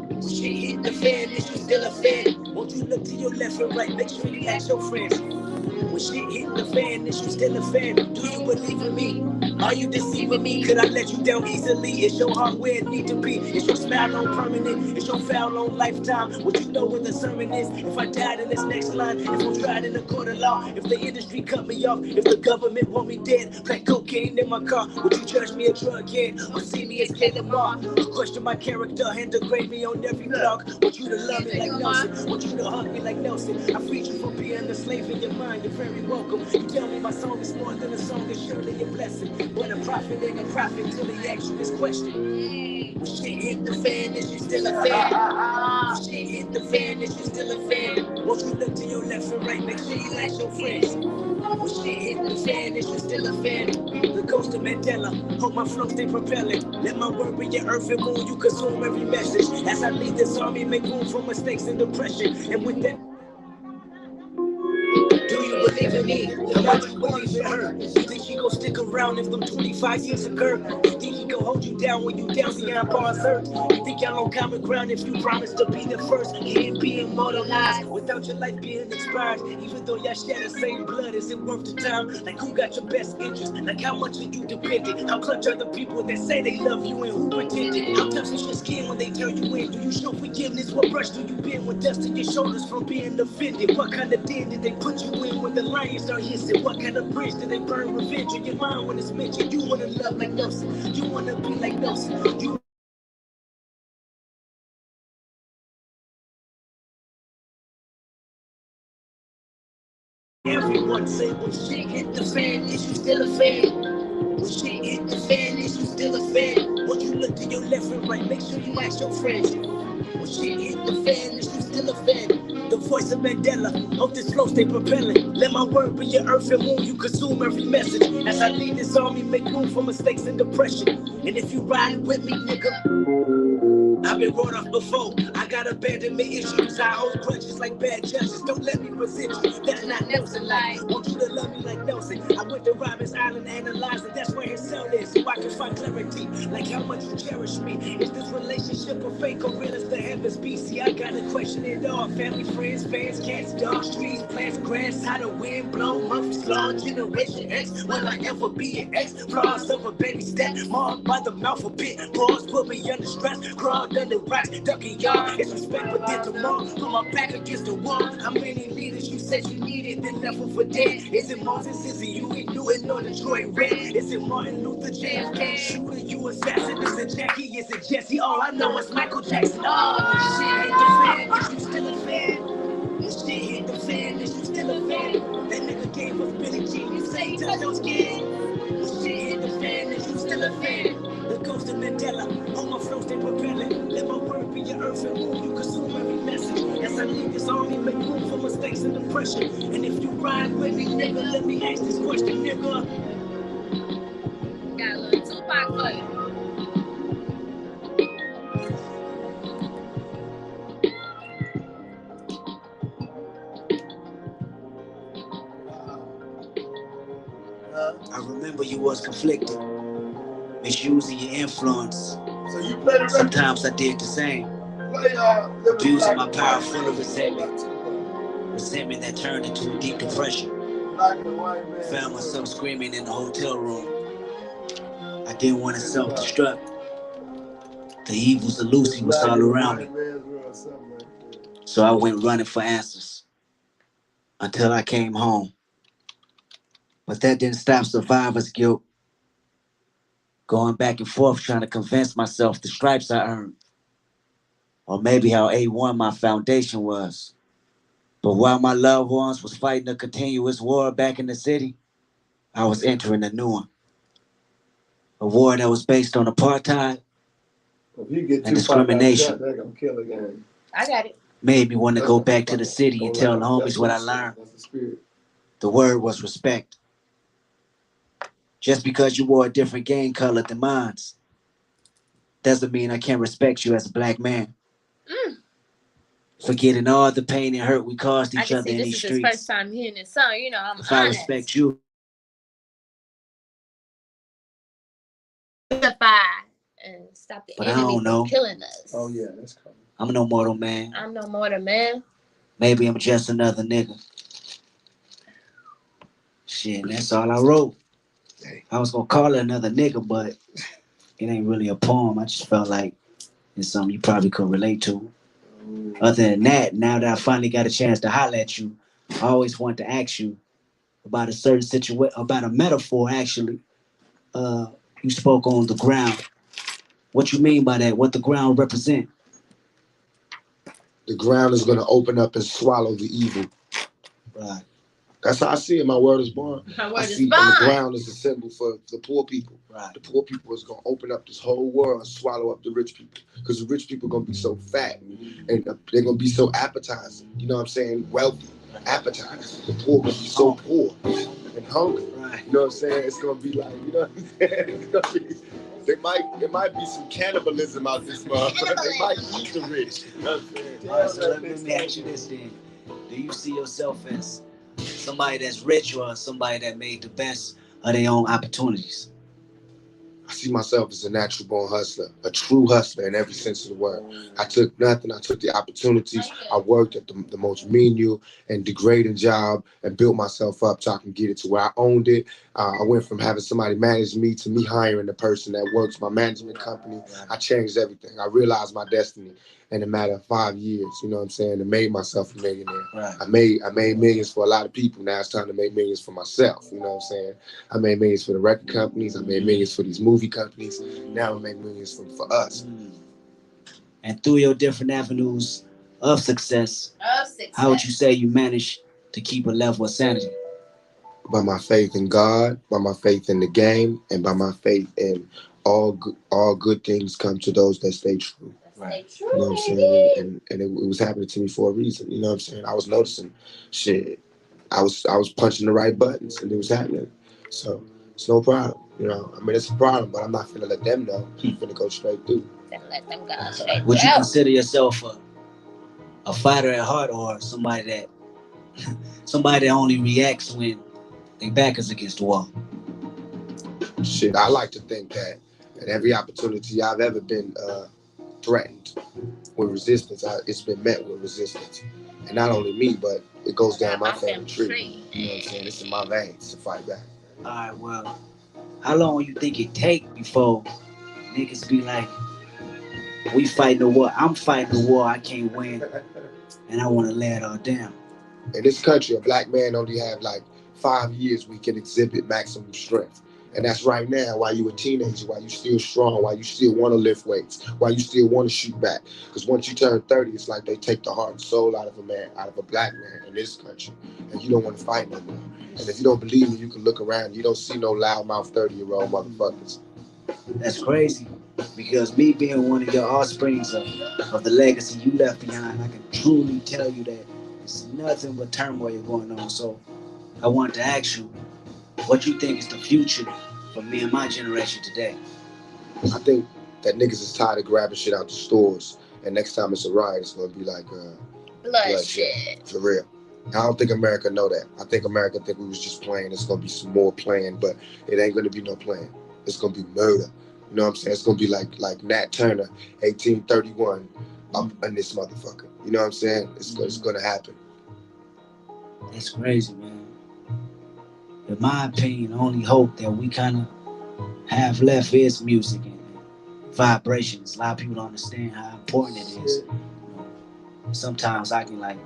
When shit hit the fan, is you still a fan? Won't you look to your left and right, make sure you ask your friends. When shit hit the fan, is you still a fan? Do you believe in me? Are you deceiving me? Could I let you down easily? Is your heart where it need to be? Is your smile on permanent? Is your foul on lifetime? Would you know where the sermon is? If I died in this next line, if I'm tried in the court of law, if the industry cut me off, if the government want me dead, crack cocaine in my car, would you judge me a drug head or see me as Caleb Moore? Question my character and degrade me on every blog. Want you to love me like Nelson, want you to hug me like Nelson. I freed you from being a slave in your mind, you're very welcome. You tell me my song is more than a song, it's surely a blessing. But a prophet ain't a prophet till he asks you this question. When shit hit the fan, is you still a fan? When shit hit the fan, is you still a fan? Won't you look to your left and right, make sure you ask your friends. When shit hit the fan, is you still a fan? The ghost of Mandela, hope my flow stay propelling. Let my word be your earth and moon, you consume every message. As I lead this army, make room for mistakes and depression. And with that, do you believe in me? How much you believe in her? You think she gon' stick around if them 25 years occur? You think he gon' hold you down when you down beyond bars hurt? You think y'all on common ground if you promise to be the first? You ain't being immortalized without your life being expired. Even though y'all share the same blood, is it worth the time? Like who got your best interest? Like how much are you dependent? How clutch are the people that say they love you and who pretended? How tough is your skin when they turn you in? Do you show forgiveness? What brush do you bend with dust in your shoulders from being offended? What kind of den did they put you in when the lions start hissing? What kind of bridge did they burn revenge in your mind when it's mentioned? You wanna love like Nelson, you wanna be like Nelson, you Everyone say, when shit hit the fan, is you still a fan? When shit hit the fan, is you still a fan? Once you look to your left and right, make sure you ask your friends. When shit hit the fan, is you still a fan? The voice of Mandela, hope this flow stay propelling. Let my word be your earth and moon, you consume every message. As I lead this army, make room for mistakes and depression. And if you ride with me, nigga, I've been brought off before. I got abandonment issues. I hold grudges like bad judges. Don't let me resent you. That's not Nelson like. Want you to love me like Nelson. I went to Robbins Island analyzing. That's where his cell is. So I can find clarity. Like how much you cherish me. Is this relationship a fake or real as the heavens be? See, I gotta question it all. Family, friends, fans, cats, dogs, trees, plants, grass. How the wind blow. Months long. Generation X. Will I ever be an X? Flaws of a baby step. Marked by the mouth a bit. Pause put me under stress. Crawled under rocks, ducking y'all. It's respect, but then tomorrow, put my back against the wall. How many leaders you said you needed, then left them for dead? Is it Moses, is it Huey Newton, or Detroit Red? Is it Martin Luther, JFK, shooter, you assassin? Is it Jackie, is it Jesse? All I know is Michael Jackson. Oh, shit hit the fan, is you still a fan? When shit hit the fan, is you still a fan? That nigga gave us Billie Jean, you say he touched your skin? When shit hit the fan, is you still a fan? The ghost of Mandela, all my flows they propelling. Let my word be your earth and moon, you consume every message. As I lead this army, make room for mistakes and depression. And if you ride with me, nigga, let me ask this question, nigga. Got a little Tupac for you. I remember you was conflicted, misusing your influence. So you play the record. Sometimes I did the same. Abusing my power full of resentment. Resentment that turned into a deep depression. Found myself screaming in the hotel room. I didn't want to self-destruct. The evils of Lucy was all around me. So I went running for answers. Until I came home. But that didn't stop survivor's guilt. Going back and forth trying to convince myself the stripes I earned. Or maybe how A1 my foundation was. But while my loved ones was fighting a continuous war back in the city, I was entering a new one. A war that was based on apartheid and discrimination. They're gonna kill again. I got it. Made me want to go back to the city and tell the homies what I learned. The word was respect. Just because you wore a different gang color than mine doesn't mean I can't respect you as a black man. Forgetting all the pain and hurt we caused each other in these streets. This is his first time hearing this song. You know, I'm if I respect you, and stop the but I enemy don't know. from killing us. Oh yeah, that's coming. I'm no mortal man. I'm no mortal man. Maybe I'm just another nigga. Shit, that's all I wrote. I was gonna call it another nigga, but it ain't really a poem. I just felt like it's something you probably could relate to. Other than that, now that I finally got a chance to holler at you, I always wanted to ask you about a certain situation, about a metaphor actually. You spoke on the ground. What you mean by that? What the ground represent? The ground is gonna open up and swallow the evil. Right. That's how I see it. My word is born. My word I is see born. the ground is a symbol for the poor people. Right. The poor people is gonna open up this whole world and swallow up the rich people. Because the rich people are gonna be so fat and they're gonna be so appetizing. You know what I'm saying? Wealthy, appetizing. The poor gonna be so poor and hungry. Right. You know what I'm saying? It's gonna be like, you know what I'm saying? It's gonna be, there might be some cannibalism out this motherfucker. They might eat the rich. You know what I'm saying? All right, so let me ask you this then. Do you see yourself as somebody that's rich or somebody that made the best of their own opportunities? I see myself as a natural born hustler, a true hustler in every sense of the word. I took nothing. I took the opportunities. I worked at the most menial and degrading job and built myself up so I can get it to where I owned it. I went from having somebody manage me to me hiring the person that works my management company. I changed everything. I realized my destiny in a matter of 5 years, you know what I'm saying, and made myself a millionaire. Right. I made millions for a lot of people. Now it's time to make millions for myself, you know what I'm saying? I made millions for the record companies. I made millions for these movie companies. Now I make millions for us. And through your different avenues of success, how would you say you manage to keep a level of sanity? By my faith in God, by my faith in the game, and by my faith in all good things come to those that stay true. Right. You know what I'm saying? And it was happening to me for a reason. You know what I'm saying? I was noticing shit. I was punching the right buttons, and it was happening. So it's no problem. You know, I mean, it's a problem, but I'm not finna let them know. I'm finna go straight through. Let them go straight Would you through. consider yourself a fighter at heart, or somebody that only reacts when their back is against the wall? Shit, I like to think that at every opportunity I've ever been threatened with resistance, it's been met with resistance. And not only me, but it goes down my family tree. You know what I'm saying? It's in my veins to fight back. All right, well, how long you think it take before niggas be like, we fighting the war, I'm fighting the war I can't win, and I want to lay it all down? In this country, a black man only have like 5 years we can exhibit maximum strength. And that's right now, while you a teenager, while you still strong, while you still want to lift weights, while you still want to shoot back. Because once you turn 30, it's like they take the heart and soul out of a man, out of a black man in this country. And you don't want to fight no more. And if you don't believe me, you can look around. You don't see no loudmouth 30-year-old motherfuckers. That's crazy. Because me being one of your offsprings of the legacy you left behind, I can truly tell you that it's nothing but turmoil going on. So I wanted to ask you, what you think is the future for me and my generation today? I think that niggas is tired of grabbing shit out the stores. And next time it's a riot, it's going to be like bloodshed. For real. I don't think America know that. I think America think we was just playing. It's going to be some more playing, but it ain't going to be no playing. It's going to be murder. You know what I'm saying? It's going to be like Nat Turner, 1831, up in this motherfucker. You know what I'm saying? It's going to happen. That's crazy, man. In my opinion, the only hope that we kind of have left is music and vibrations. A lot of people don't understand how important it is. You know, sometimes I can like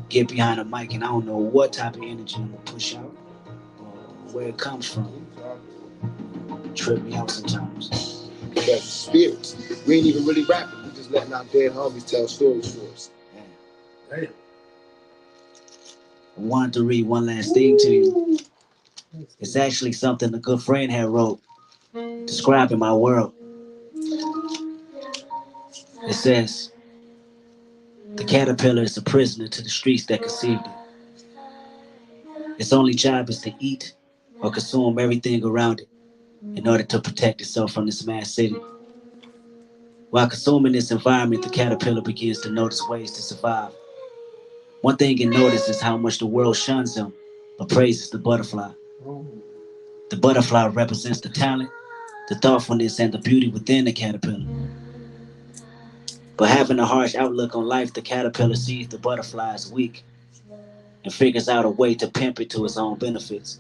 get behind a mic and I don't know what type of energy I'm gonna push out or where it comes from. Trip me out sometimes. That's spirits. We ain't even really rapping. We just letting our dead homies tell stories for us. Yeah. I wanted to read one last thing to you. It's actually something a good friend had wrote describing my world. It says, the caterpillar is a prisoner to the streets that conceived it. Its only job is to eat or consume everything around it in order to protect itself from this mad city. While consuming this environment, the caterpillar begins to notice ways to survive. One thing it notices is how much the world shuns him, but praises the butterfly. The butterfly represents the talent, the thoughtfulness, and the beauty within the caterpillar. But having a harsh outlook on life, the caterpillar sees the butterfly as weak and figures out a way to pimp it to its own benefits.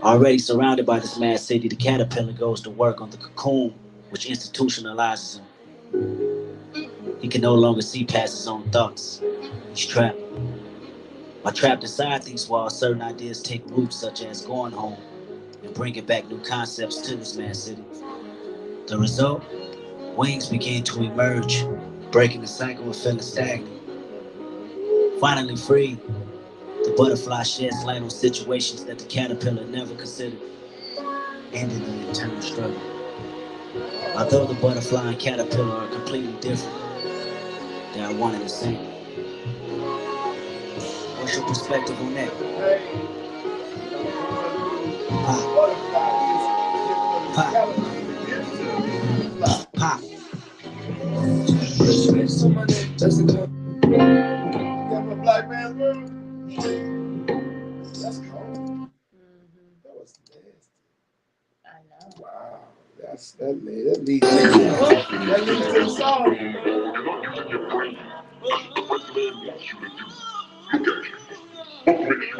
Already surrounded by this mad city, the caterpillar goes to work on the cocoon, which institutionalizes him. He can no longer see past his own thoughts. He's trapped. While trapped inside these walls, certain ideas take root, such as going home and bringing back new concepts to this mad city. The result? Wings begin to emerge, breaking the cycle of feeling stagnant. Finally freed, the butterfly sheds light on situations that the caterpillar never considered, ending the internal struggle. Although the butterfly and caterpillar are completely different, they are one and the same. What's your perspective on that? Pop. Black man world. That's cold. That was nasty. I know. Wow. That leads to the song.